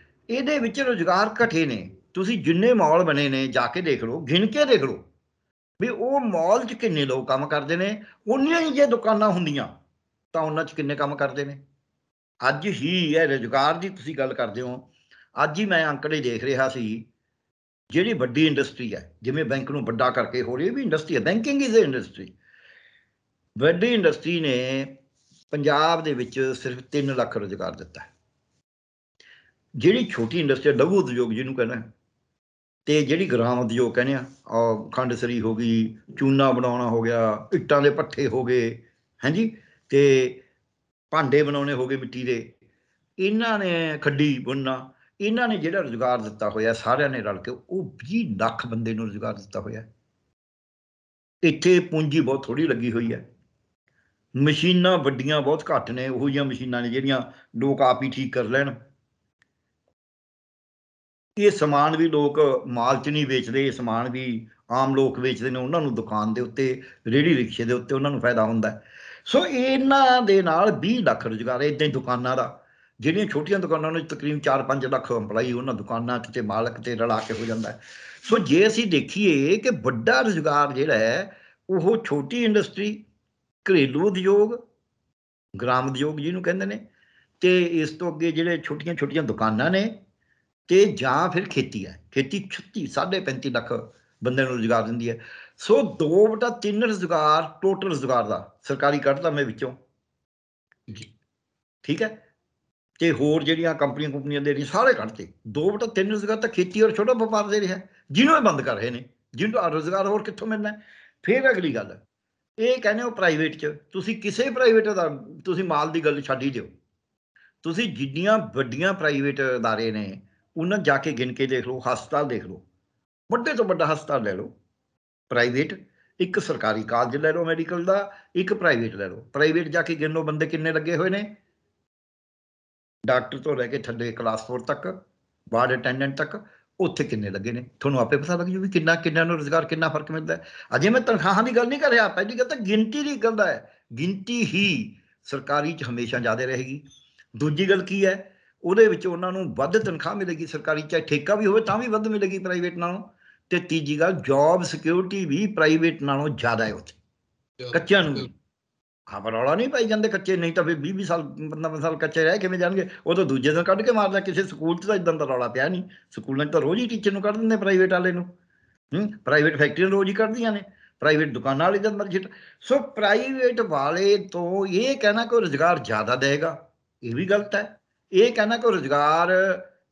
ਇਹਦੇ ਵਿੱਚ ਰੁਜ਼ਗਾਰ ਘਟੇ ਨੇ, ਤੁਸੀਂ ਜਿੰਨੇ ਮਾਲ ਬਣੇ ਨੇ ਜਾ ਕੇ ਦੇਖ ਲਓ, ਗਿਣ ਕੇ ਦੇਖ ਲਓ ਵੀ ਉਹ ਮਾਲ 'ਚ ਕਿੰਨੇ ਲੋਕ ਕੰਮ ਕਰਦੇ ਨੇ, ਉਨੀਆਂ ਹੀ ਜੇ ਦੁਕਾਨਾਂ ਹੁੰਦੀਆਂ ਤਾਂ ਉਹਨਾਂ 'ਚ ਕਿੰਨੇ ਕੰਮ ਕਰਦੇ ਨੇ। ਅੱਜ ਹੀ ਇਹ ਰੁਜ਼ਗਾਰ ਦੀ ਤੁਸੀਂ ਗੱਲ ਕਰਦੇ ਹੋ, ਅੱਜ ਹੀ ਮੈਂ ਅੰਕੜੇ ਦੇਖ ਰਿਹਾ ਸੀ, ਜਿਹੜੀ ਵੱਡੀ ਇੰਡਸਟਰੀ ਹੈ, ਜਿਵੇਂ ਬੈਂਕ ਨੂੰ ਵੱਡਾ ਕਰਕੇ ਹੋ ਰਹੀ, ਵੀ ਇੰਡਸਟਰੀ ਹੈ, ਬੈਂਕਿੰਗ ਇਜ਼ ਅ ਇੰਡਸਟਰੀ। ਵੱਡੀ ਇੰਡਸਟਰੀ ਨੇ ਪੰਜਾਬ ਦੇ ਵਿੱਚ ਸਿਰਫ 3 ਲੱਖ ਰੁਜ਼ਗਾਰ ਦਿੱਤਾ। ਜਿਹੜੀ ਛੋਟੀ ਇੰਡਸਟਰੀ, ਲਘੂ ਉਦਯੋਗ ਜਿਹਨੂੰ ਕਹਿੰਦੇ, ਤੇ ਜਿਹੜੀ ਗ੍ਰਾਮ ਉਦਯੋਗ ਕਹਿੰਦੇ ਆ, ਖੰਡਸਰੀ ਹੋ ਗਈ, ਚੂਨਾ ਬਣਾਉਣਾ ਹੋ ਗਿਆ, ਇੱਟਾਂ ਦੇ ਭੱਠੇ ਹੋ ਗਏ, ਹਾਂਜੀ, ਤੇ ਭਾਂਡੇ ਬਣਾਉਣੇ ਹੋ ਗਏ ਮਿੱਟੀ ਦੇ, ਇਹਨਾਂ ਨੇ ਖੱਡੀ ਬੁਣਨਾ, ਇਹਨਾਂ ਨੇ ਜਿਹੜਾ ਰੁਜ਼ਗਾਰ ਦਿੱਤਾ ਹੋਇਆ ਸਾਰਿਆਂ ਨੇ ਰਲ ਕੇ, ਉਹ 20 ਲੱਖ ਬੰਦੇ ਨੂੰ ਰੁਜ਼ਗਾਰ ਦਿੱਤਾ ਹੋਇਆ। ਇੱਥੇ ਪੂੰਜੀ ਬਹੁਤ ਥੋੜੀ ਲੱਗੀ ਹੋਈ ਹੈ, ਮਸ਼ੀਨਾਂ ਵੱਡੀਆਂ ਬਹੁਤ ਘੱਟ ਨੇ, ਉਹੋ ਜਿਹੀਆਂ ਮਸ਼ੀਨਾਂ ਨੇ ਜਿਹੜੀਆਂ ਲੋਕ ਆਪ ਹੀ ਠੀਕ ਕਰ ਲੈਣ। ਇਹ ਸਮਾਨ ਵੀ ਲੋਕ ਮਾਲ 'ਚ ਨਹੀਂ ਵੇਚਦੇ, ਇਹ ਸਮਾਨ ਵੀ ਆਮ ਲੋਕ ਵੇਚਦੇ ਨੇ, ਉਹਨਾਂ ਨੂੰ ਦੁਕਾਨ ਦੇ ਉੱਤੇ, ਰੇਹੜੀ ਰਿਕਸ਼ੇ ਦੇ ਉੱਤੇ ਉਹਨਾਂ ਨੂੰ ਫਾਇਦਾ ਹੁੰਦਾ। ਸੋ ਇਹਨਾਂ ਦੇ ਨਾਲ 20 ਲੱਖ ਰੁਜ਼ਗਾਰ ਇੱਦਾਂ ਹੀ ਦੁਕਾਨਾਂ ਦਾ, ਜਿਹੜੀਆਂ ਛੋਟੀਆਂ ਦੁਕਾਨਾਂ ਨੂੰ ਤਕਰੀਬਨ 4-5 ਲੱਖ ਇੰਪਲਾਈ ਉਹਨਾਂ ਦੁਕਾਨਾਂ 'ਤੇ ਮਾਲਕ 'ਤੇ ਰਲਾ ਕੇ ਹੋ ਜਾਂਦਾ। ਸੋ ਜੇ ਅਸੀਂ ਦੇਖੀਏ ਕਿ ਵੱਡਾ ਰੁਜ਼ਗਾਰ ਜਿਹੜਾ ਹੈ ਉਹ ਛੋਟੀ ਇੰਡਸਟਰੀ, ਘਰੇਲੂ ਉਦਯੋਗ, ਗ੍ਰਾਮ ਉਦਯੋਗ ਜਿਹਨੂੰ ਕਹਿੰਦੇ ਨੇ, ਤੇ ਇਸ ਤੋਂ ਅੱਗੇ ਜਿਹੜੇ ਛੋਟੀਆਂ ਛੋਟੀਆਂ ਦੁਕਾਨਾਂ ਨੇ, ਤੇ ਜਾਂ ਫਿਰ ਖੇਤੀ ਹੈ। ਖੇਤੀ 35 ਲੱਖ ਬੰਦਿਆਂ ਨੂੰ ਰੁਜ਼ਗਾਰ ਦਿੰਦੀ ਹੈ। ਸੋ 2/3 ਰੁਜ਼ਗਾਰ ਟੋਟਲ ਰੁਜ਼ਗਾਰ ਦਾ ਸਰਕਾਰੀ ਕੱਢਦਾ ਮੈਂ ਵਿੱਚੋਂ, ਠੀਕ ਹੈ, ਤੇ ਹੋਰ ਜਿਹੜੀਆਂ ਕੰਪਨੀਆਂ ਦੇ ਰਹੀਆਂ ਸਾਰੇ ਕੱਢਤੇ। 2/3 ਰੁਜ਼ਗਾਰ ਤਾਂ ਖੇਤੀ ਔਰ ਛੋਟਾ ਵਪਾਰ ਦੇ ਰਿਹਾ, ਜਿਹਨੂੰ ਇਹ ਬੰਦ ਕਰ ਰਹੇ ਨੇ, ਜਿਹਨੂੰ ਰੁਜ਼ਗਾਰ ਹੋਰ ਕਿੱਥੋਂ ਮਿਲਣਾ। ਫਿਰ ਅਗਲੀ ਗੱਲ, ਇਹ ਕਹਿੰਦੇ ਹੋ ਪ੍ਰਾਈਵੇਟ 'ਚ, ਤੁਸੀਂ ਕਿਸੇ ਪ੍ਰਾਈਵੇਟ ਦਾ, ਤੁਸੀਂ ਮਾਲ ਦੀ ਗੱਲ ਛੱਡ ਹੀ ਦਿਓ, ਤੁਸੀਂ ਜਿੰਨੀਆਂ ਵੱਡੀਆਂ ਪ੍ਰਾਈਵੇਟ ਅਦਾਰੇ ਨੇ ਉਹਨਾਂ ਜਾ ਕੇ ਗਿਣ ਕੇ ਦੇਖ ਲਓ, ਹਸਪਤਾਲ ਦੇਖ ਲਓ, ਵੱਡੇ ਤੋਂ ਵੱਡਾ ਹਸਪਤਾਲ ਲੈ ਲਓ ਪ੍ਰਾਈਵੇਟ, ਇੱਕ ਸਰਕਾਰੀ ਕਾਲਜ ਲੈ ਲਓ ਮੈਡੀਕਲ ਦਾ, ਇੱਕ ਪ੍ਰਾਈਵੇਟ ਲੈ ਲਓ। ਪ੍ਰਾਈਵੇਟ ਜਾ ਕੇ ਗਿਣੋ ਬੰਦੇ ਕਿੰਨੇ ਲੱਗੇ ਹੋਏ ਨੇ, ਡਾਕਟਰ ਤੋਂ ਲੈ ਕੇ ਥੱਲੇ ਕਲਾਸ 4 ਤੱਕ, ਵਾਰਡ ਅਟੈਂਡੈਂਟ ਤੱਕ, ਉੱਥੇ ਕਿੰਨੇ ਲੱਗੇ ਨੇ। ਤੁਹਾਨੂੰ ਆਪੇ ਪਤਾ ਲੱਗ ਜੂ ਵੀ ਕਿੰਨਾ ਨੂੰ ਰੁਜ਼ਗਾਰ, ਕਿੰਨਾ ਫਰਕ ਮਿਲਦਾ। ਅਜੇ ਮੈਂ ਤਨਖਾਹਾਂ ਦੀ ਗੱਲ ਨਹੀਂ ਕਰ ਰਿਹਾ, ਪਹਿਲੀ ਗੱਲ ਤਾਂ ਗਿਣਤੀ ਦੀ ਗੱਲ ਹੈ। ਗਿਣਤੀ ਹੀ ਸਰਕਾਰੀ 'ਚ ਹਮੇਸ਼ਾ ਜ਼ਿਆਦਾ ਰਹੇਗੀ। ਦੂਜੀ ਗੱਲ ਕੀ ਹੈ, ਉਹਦੇ ਵਿੱਚ ਉਹਨਾਂ ਨੂੰ ਵੱਧ ਤਨਖਾਹ ਮਿਲੇਗੀ ਸਰਕਾਰੀ, ਚਾਹੇ ਠੇਕਾ ਵੀ ਹੋਵੇ ਤਾਂ ਵੀ ਵੱਧ ਮਿਲੇਗੀ ਪ੍ਰਾਈਵੇਟ ਨਾਲੋਂ। ਤੇ ਤੀਜੀ ਗੱਲ, ਜੌਬ ਸਿਕਿਉਰਿਟੀ ਵੀ ਪ੍ਰਾਈਵੇਟ ਨਾਲੋਂ ਜ਼ਿਆਦਾ ਹੈ ਉੱਥੇ, ਕੱਚਿਆਂ ਨੂੰ ਵੀ। ਖਬਰ ਰੌਲਾ ਨਹੀਂ ਪਾਈ ਜਾਂਦੇ ਕੱਚੇ, ਨਹੀਂ ਤਾਂ ਫਿਰ 20 ਸਾਲ 15 ਸਾਲ ਕੱਚੇ ਰਹਿ ਕਿਵੇਂ ਜਾਣਗੇ। ਉਹ ਤਾਂ ਦੂਜੇ ਦਿਨ ਕੱਢ ਕੇ ਮਾਰਦਾ। ਕਿਸੇ ਸਕੂਲ 'ਚ ਤਾਂ ਇਦਾਂ ਦਾ ਰੌਲਾ ਪਿਆ ਨਹੀਂ, ਸਕੂਲਾਂ 'ਚ ਤਾਂ ਰੋਜ਼ ਹੀ ਟੀਚਰ ਨੂੰ ਕੱਢ ਦਿੰਦੇ ਪ੍ਰਾਈਵੇਟ ਵਾਲੇ ਨੂੰ। ਪ੍ਰਾਈਵੇਟ ਫੈਕਟਰੀਆਂ ਰੋਜ਼ ਹੀ ਕੱਢਦੀਆਂ ਨੇ, ਪ੍ਰਾਈਵੇਟ ਦੁਕਾਨਾਂ ਵਾਲੇ ਜਦ ਮਰਜ਼ੀ। ਸੋ ਪ੍ਰਾਈਵੇਟ ਵਾਲੇ ਤੋਂ ਇਹ ਕਹਿਣਾ ਕੋਈ ਰੁਜ਼ਗਾਰ ਜ਼ਿਆਦਾ ਦੇਗਾ, ਇਹ ਵੀ ਗਲਤ ਹੈ। ਇਹ ਕਹਿਣਾ ਕੋਈ ਰੁਜ਼ਗਾਰ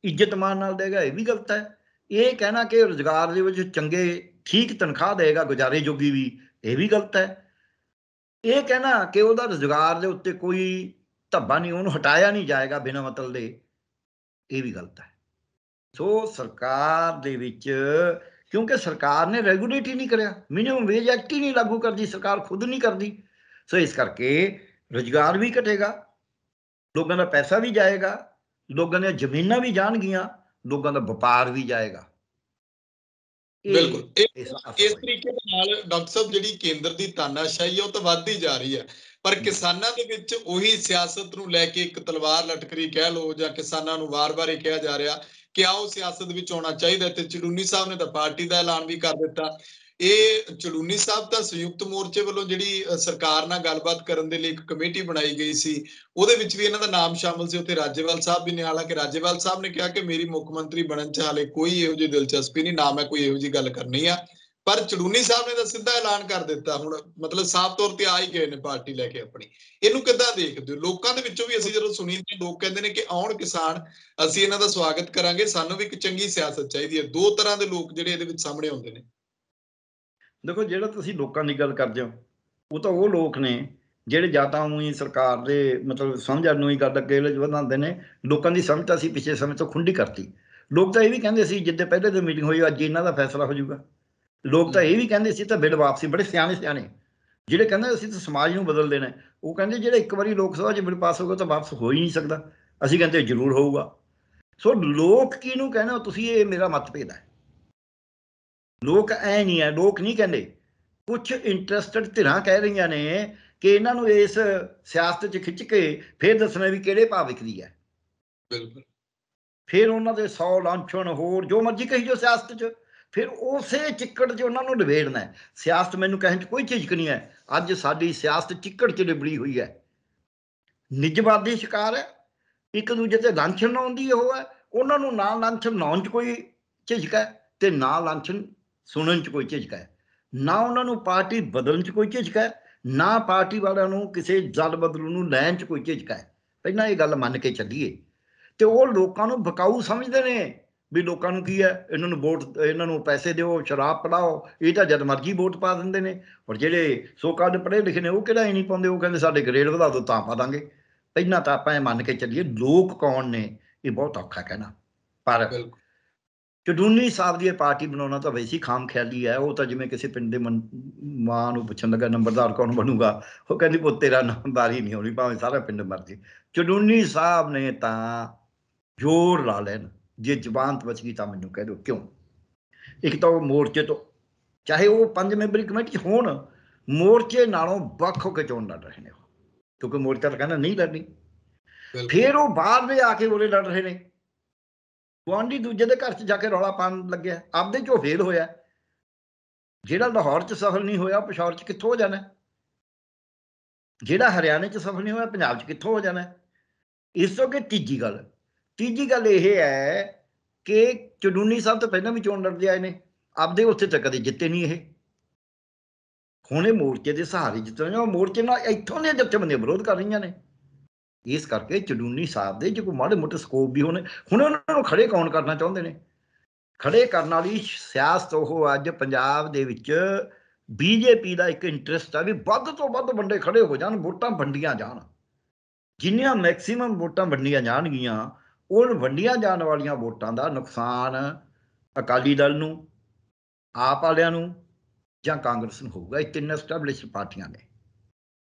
ਇੱਜ਼ਤ ਮਾਨ ਨਾਲ ਦੇਗਾ, ਇਹ ਵੀ ਗਲਤ ਹੈ। ਇਹ ਕਹਿਣਾ ਕਿ ਰੁਜ਼ਗਾਰ ਦੇ ਵਿੱਚ ਚੰਗੇ ਠੀਕ ਤਨਖਾਹ ਦੇਗਾ ਗੁਜ਼ਾਰੇ ਜੋਗੀ ਵੀ, ਇਹ ਵੀ ਗਲਤ ਹੈ। ਇਹ ਕਹਿਣਾ ਕਿ ਉਹਦਾ ਰੁਜ਼ਗਾਰ ਦੇ ਉੱਤੇ ਕੋਈ ਧੱਬਾ ਨਹੀਂ, ਉਹਨੂੰ ਹਟਾਇਆ ਨਹੀਂ ਜਾਏਗਾ ਬਿਨਾਂ ਮਤਲਬ ਦੇ, ਇਹ ਵੀ ਗਲਤ ਹੈ। ਸੋ ਸਰਕਾਰ ਦੇ ਵਿੱਚ, ਕਿਉਂਕਿ ਸਰਕਾਰ ਨੇ ਰੈਗੂਲੇਟ ਹੀ ਨਹੀਂ ਕਰਿਆ, ਮਿਨੀਮਮ ਵੇਜ ਐਕਟ ਹੀ ਨਹੀਂ ਲਾਗੂ ਕਰਦੀ, ਸਰਕਾਰ ਖੁਦ ਨਹੀਂ ਕਰਦੀ। ਸੋ ਇਸ ਕਰਕੇ ਰੁਜ਼ਗਾਰ ਵੀ ਘਟੇਗਾ, ਲੋਕਾਂ ਦਾ ਪੈਸਾ ਵੀ ਜਾਏਗਾ, ਲੋਕਾਂ ਦੀਆਂ ਜ਼ਮੀਨਾਂ ਵੀ ਜਾਣਗੀਆਂ, ਲੋਕਾਂ ਦਾ ਵਪਾਰ ਵੀ ਜਾਏਗਾ। ਬਿਲਕੁਲ ਇਸ ਤਰੀਕੇ ਦੇ ਨਾਲ ਡਾਕਟਰ ਸਾਹਿਬ ਜਿਹੜੀ ਕੇਂਦਰ ਦੀ ਤਾਨਾਸ਼ਾਹੀ ਹੈ ਉਹ ਤਾਂ ਵੱਧਦੀ ਜਾ ਰਹੀ ਹੈ, ਪਰ ਕਿਸਾਨਾਂ ਦੇ ਵਿੱਚ ਉਹੀ ਸਿਆਸਤ ਨੂੰ ਲੈ ਕੇ ਇੱਕ ਤਲਵਾਰ ਲਟਕਰੀ ਕਹਿ ਲਓ, ਜਾਂ ਕਿਸਾਨਾਂ ਨੂੰ ਵਾਰ-ਵਾਰ ਇਹ ਕਿਹਾ ਜਾ ਰਿਹਾ ਕਿ ਆਓ ਸਿਆਸਤ ਵਿੱਚ ਆਉਣਾ ਚਾਹੀਦਾ। ਤੇ ਚੜੂਨੀ ਸਾਹਿਬ ਨੇ ਤਾਂ ਪਾਰਟੀ ਦਾ ਐਲਾਨ ਵੀ ਕਰ ਦਿੱਤਾ। ਇਹ ਚੜੂਨੀ ਸਾਹਿਬ ਤਾਂ ਸੰਯੁਕਤ ਮੋਰਚੇ ਵੱਲੋਂ ਜਿਹੜੀ ਸਰਕਾਰ ਨਾਲ ਗੱਲਬਾਤ ਕਰਨ ਦੇ ਲਈ ਇੱਕ ਕਮੇਟੀ ਬਣਾਈ ਗਈ ਸੀ, ਉਹਦੇ ਵਿੱਚ ਵੀ ਇਹਨਾਂ ਦਾ ਨਾਮ ਸ਼ਾਮਲ ਸੀ। ਉੱਥੇ ਰਾਜੇਵਾਲ ਸਾਹਿਬ ਵੀ ਨੇ, ਹਾਲਾਂਕਿ ਰਾਜੇਵਾਲ ਸਾਹਿਬ ਨੇ ਕਿਹਾ ਕਿ ਮੇਰੀ ਮੁੱਖ ਮੰਤਰੀ ਬਣਨ 'ਚ ਹਾਲੇ ਕੋਈ ਇਹੋ ਜਿਹੀ ਦਿਲਚਸਪੀ ਨਹੀਂ, ਨਾ ਮੈਂ ਕੋਈ ਇਹੋ ਜਿਹੀ ਗੱਲ ਕਰਨੀ ਆ। ਪਰ ਚੜੂਨੀ ਸਾਹਿਬ ਨੇ ਤਾਂ ਸਿੱਧਾ ਐਲਾਨ ਕਰ ਦਿੱਤਾ, ਹੁਣ ਮਤਲਬ ਸਾਫ਼ ਤੌਰ ਤੇ ਆ ਹੀ ਗਏ ਨੇ ਪਾਰਟੀ ਲੈ ਕੇ ਆਪਣੀ। ਇਹਨੂੰ ਕਿੱਦਾਂ ਦੇਖਦੇ ਹੋ? ਲੋਕਾਂ ਦੇ ਵਿੱਚੋਂ ਵੀ ਅਸੀਂ ਜਦੋਂ ਸੁਣੀ ਤੇ ਲੋਕ ਕਹਿੰਦੇ ਨੇ ਕਿ ਆਉਣ ਕਿਸਾਨ, ਅਸੀਂ ਇਹਨਾਂ ਦਾ ਸਵਾਗਤ ਕਰਾਂਗੇ, ਸਾਨੂੰ ਵੀ ਇੱਕ ਚੰਗੀ ਸਿਆਸਤ ਚਾਹੀਦੀ ਹੈ। ਦੋ ਤਰ੍ਹਾਂ ਦੇ ਲੋਕ ਜਿਹੜੇ ਇਹਦੇ ਵਿੱਚ ਸਾਹਮਣੇ ਆਉਂਦੇ ਨੇ। ਦੇਖੋ, ਜਿਹੜਾ ਤੁਸੀਂ ਲੋਕਾਂ ਦੀ ਗੱਲ ਕਰਦੇ ਹੋ, ਉਹ ਤਾਂ ਉਹ ਲੋਕ ਨੇ ਜਿਹੜੇ ਜਾਂ ਤਾਂ ਉਹੀ ਸਰਕਾਰ ਦੇ ਮਤਲਬ ਸਮਝਣ ਨੂੰ ਹੀ ਗੱਲ ਅੱਗੇ ਵਧਾਉਂਦੇ ਨੇ। ਲੋਕਾਂ ਦੀ ਸਮਝ ਤਾਂ ਅਸੀਂ ਪਿਛਲੇ ਸਮੇਂ ਤੋਂ ਖੁੰਡੀ ਕਰਤੀ। ਲੋਕ ਤਾਂ ਇਹ ਵੀ ਕਹਿੰਦੇ ਸੀ ਜਿੱਦੇ ਪਹਿਲੇ ਦਿਨ ਮੀਟਿੰਗ ਹੋਈ ਅੱਜ ਇਹਨਾਂ ਦਾ ਫੈਸਲਾ ਹੋ ਜਾਊਗਾ। ਲੋਕ ਤਾਂ ਇਹ ਵੀ ਕਹਿੰਦੇ ਸੀ ਤਾਂ ਬਿੱਲ ਵਾਪਸੀ, ਬੜੇ ਸਿਆਣੇ ਜਿਹੜੇ ਕਹਿੰਦੇ ਅਸੀਂ ਤਾਂ ਸਮਾਜ ਨੂੰ ਬਦਲ ਦੇਣਾ। ਉਹ ਕਹਿੰਦੇ ਜਿਹੜਾ ਇੱਕ ਵਾਰੀ ਲੋਕ ਸਭਾ 'ਚ ਬਿੱਲ ਪਾਸ ਹੋਊਗਾ ਤਾਂ ਵਾਪਸ ਹੋ ਹੀ ਨਹੀਂ ਸਕਦਾ। ਅਸੀਂ ਕਹਿੰਦੇ ਜ਼ਰੂਰ ਹੋਊਗਾ। ਸੋ ਲੋਕ ਕਿਹਨੂੰ ਕਹਿਣਾ, ਤੁਸੀਂ ਇਹ ਮੇਰਾ ਮਤਭੇਦ ਹੈ। ਲੋਕ ਐ ਨਹੀਂ ਹੈ, ਲੋਕ ਨਹੀਂ ਕਹਿੰਦੇ। ਕੁਛ ਇੰਟਰਸਟਡ ਧਿਰਾਂ ਕਹਿ ਰਹੀਆਂ ਨੇ ਕਿ ਇਹਨਾਂ ਨੂੰ ਇਸ ਸਿਆਸਤ 'ਚ ਖਿੱਚ ਕੇ ਫਿਰ ਦੱਸਣਾ ਵੀ ਕਿਹੜੇ ਭਾਅ ਵਿਕਦੀ ਹੈ। ਬਿਲਕੁਲ। ਫਿਰ ਉਹਨਾਂ ਦੇ 100 ਲਾਂਛਣ ਹੋਰ ਜੋ ਮਰਜ਼ੀ ਕਹੀ ਜੋ ਸਿਆਸਤ 'ਚ, ਫਿਰ ਉਸੇ ਚਿੱਕੜ 'ਚ ਉਹਨਾਂ ਨੂੰ ਨਿਬੇੜਨਾ। ਸਿਆਸਤ ਮੈਨੂੰ ਕਹਿਣ 'ਚ ਕੋਈ ਝਿਜਕ ਨਹੀਂ ਹੈ। ਅੱਜ ਸਾਡੀ ਸਿਆਸਤ ਚਿੱਕੜ 'ਚ ਲਿਬੜੀ ਹੋਈ ਹੈ, ਨਿੱਜਵਾਦੀ ਸ਼ਿਕਾਰ ਹੈ, ਇੱਕ ਦੂਜੇ ਤੇ ਲਾਂਛਣ ਲਾਉਣ ਦੀ ਉਹ ਹੈ। ਉਹਨਾਂ ਨੂੰ ਨਾ ਲਾਂਛਣ ਲਾਉਣ 'ਚ ਕੋਈ ਝਿਜਕ ਹੈ ਤੇ ਨਾ ਲਾਂਛਣ ਸੁਣਨ 'ਚ ਕੋਈ ਝਿਜਕ ਹੈ। ਨਾ ਉਹਨਾਂ ਨੂੰ ਪਾਰਟੀ ਬਦਲਣ 'ਚ ਕੋਈ ਝਿਜਕ ਹੈ, ਨਾ ਪਾਰਟੀ ਵਾਲਿਆਂ ਨੂੰ ਕਿਸੇ ਦਲ ਬਦਲੂ ਨੂੰ ਲੈਣ 'ਚ ਕੋਈ ਝਿਜਕ ਹੈ। ਪਹਿਲਾਂ ਇਹ ਗੱਲ ਮੰਨ ਕੇ ਚੱਲੀਏ। ਤੇ ਉਹ ਲੋਕਾਂ ਨੂੰ ਵਿਕਾਊ ਸਮਝਦੇ ਨੇ ਵੀ ਲੋਕਾਂ ਨੂੰ ਕੀ ਹੈ, ਇਹਨਾਂ ਨੂੰ ਵੋਟ, ਇਹਨਾਂ ਨੂੰ ਪੈਸੇ ਦਿਓ, ਸ਼ਰਾਬ ਪਿਲਾਓ, ਇਹ ਤਾਂ ਜਦ ਮਰਜ਼ੀ ਵੋਟ ਪਾ ਦਿੰਦੇ ਨੇ। ਔਰ ਜਿਹੜੇ ਸੋ-ਕਾਲਡ ਪੜ੍ਹੇ ਲਿਖੇ ਨੇ ਉਹ ਕਿਹੜਾ ਹੀ ਨਹੀਂ ਪਾਉਂਦੇ। ਉਹ ਕਹਿੰਦੇ ਸਾਡੇ ਗ੍ਰੇਡ ਵਧਾ ਦਿਓ ਤਾਂ ਪਾ ਦਾਂਗੇ। ਪਹਿਲਾਂ ਤਾਂ ਆਪਾਂ ਇਹ ਮੰਨ ਕੇ ਚੱਲੀਏ ਲੋਕ ਕੌਣ ਨੇ, ਇਹ ਬਹੁਤ ਔਖਾ ਕਹਿਣਾ। ਪਰ ਚੜੂਨੀ ਸਾਹਿਬ ਦੀ ਪਾਰਟੀ ਬਣਾਉਣਾ ਤਾਂ ਵੈਸੇ ਹੀ ਖਾਮ ਖਿਆਲੀ ਹੈ। ਉਹ ਤਾਂ ਜਿਵੇਂ ਕਿਸੇ ਪਿੰਡ ਦੇ ਮਾਂ ਨੂੰ ਪੁੱਛਣ ਲੱਗਾ ਨੰਬਰਦਾਰ ਕੌਣ ਬਣੂਗਾ, ਉਹ ਕਹਿੰਦੀ ਪੁੱਤ ਤੇਰਾ ਨੰਬਰਦਾਰੀ ਨਹੀਂ ਹੋਣੀ ਭਾਵੇਂ ਸਾਰਾ ਪਿੰਡ ਮਰ ਜੇ। ਚੜੂਨੀ ਸਾਹਿਬ ਨੇ ਤਾਂ ਜ਼ੋਰ ਲਾ ਲੈਣ, ਜੇ ਜ਼ਬਾਨ ਬਚ ਗਈ ਤਾਂ ਮੈਨੂੰ ਕਹਿ ਦਿਓ ਕਿਉਂ। ਇੱਕ ਤਾਂ ਉਹ ਮੋਰਚੇ ਤੋਂ, ਚਾਹੇ ਉਹ 5 ਮੈਂਬਰੀ ਕਮੇਟੀ ਹੋਣ, ਮੋਰਚੇ ਨਾਲੋਂ ਵੱਖ ਹੋ ਕੇ ਚੋਣ ਲੜ ਰਹੇ ਨੇ। ਕਿਉਂਕਿ ਮੋਰਚਾ ਤਾਂ ਕਹਿੰਦਾ ਨਹੀਂ ਲੜਨੀ। ਫਿਰ ਉਹ ਬਾਹਰ ਦੇ ਆ ਕੇ ਉਰੇ ਲੜ ਰਹੇ ਨੇ। ਗੁਆਂਢੀ ਦੂਜੇ ਦੇ ਘਰ 'ਚ ਜਾ ਕੇ ਰੌਲਾ ਪਾਉਣ ਲੱਗਿਆ, ਆਪਦੇ 'ਚੋਂ ਫੇਲ ਹੋਇਆ। ਜਿਹੜਾ ਲਾਹੌਰ 'ਚ ਸਫਲ ਨਹੀਂ ਹੋਇਆ ਪਿਸ਼ੌਰ 'ਚ ਕਿੱਥੋਂ ਹੋ ਜਾਣਾ? ਜਿਹੜਾ ਹਰਿਆਣੇ 'ਚ ਸਫਲ ਨਹੀਂ ਹੋਇਆ ਪੰਜਾਬ 'ਚ ਕਿੱਥੋਂ ਹੋ ਜਾਣਾ? ਇਸ ਤੋਂ ਅੱਗੇ ਤੀਜੀ ਗੱਲ ਇਹ ਹੈ ਕਿ ਚੜੂਨੀ ਸਾਹਿਬ ਤੋਂ ਪਹਿਲਾਂ ਵੀ ਚੋਣ ਲੜਦੇ ਆਏ ਨੇ, ਆਪਦੇ ਉੱਥੇ ਤਾਂ ਕਦੇ ਜਿੱਤੇ ਨਹੀਂ ਇਹ। ਹੁਣ ਇਹ ਮੋਰਚੇ ਦੇ ਸਹਾਰੇ ਜਿੱਤਣਾ, ਉਹ ਮੋਰਚੇ ਨਾਲ ਇੱਥੋਂ ਦੀਆਂ ਜਥੇਬੰਦੀਆਂ ਵਿਰੋਧ ਕਰ ਰਹੀਆਂ ਨੇ। ਇਸ ਕਰਕੇ ਚੜੂਨੀ ਸਾਹਿਬ ਦੇ ਜੇ ਕੋਈ ਮਾੜੇ ਮੋਟੇ ਸਕੋਪ ਵੀ ਹੋਣੇ, ਹੁਣ ਉਹਨਾਂ ਨੂੰ ਖੜੇ ਕੌਣ ਕਰਨਾ ਚਾਹੁੰਦੇ ਨੇ? ਖੜੇ ਕਰਨ ਵਾਲੀ ਸਿਆਸਤ ਉਹ ਅੱਜ ਪੰਜਾਬ ਦੇ ਵਿੱਚ ਬੀਜੇਪੀ ਦਾ ਇੱਕ ਇੰਟਰਸਟ ਆ ਵੀ ਵੱਧ ਤੋਂ ਵੱਧ ਬੰਦੇ ਖੜੇ ਹੋ ਜਾਣ, ਵੋਟਾਂ ਵੰਡੀਆਂ ਜਾਣ। ਜਿੰਨੀਆਂ ਮੈਕਸੀਮਮ ਵੋਟਾਂ ਵੰਡੀਆਂ ਜਾਣਗੀਆਂ, ਉਹ ਵੰਡੀਆਂ ਜਾਣ ਵਾਲੀਆਂ ਵੋਟਾਂ ਦਾ ਨੁਕਸਾਨ ਅਕਾਲੀ ਦਲ ਨੂੰ, ਆਪ ਵਾਲਿਆਂ ਨੂੰ ਜਾਂ ਕਾਂਗਰਸ ਨੂੰ ਹੋਊਗਾ। ਇਹ ਤਿੰਨ ਐਸਟੈਬਲਿਸ਼ਡ ਪਾਰਟੀਆਂ ਨੇ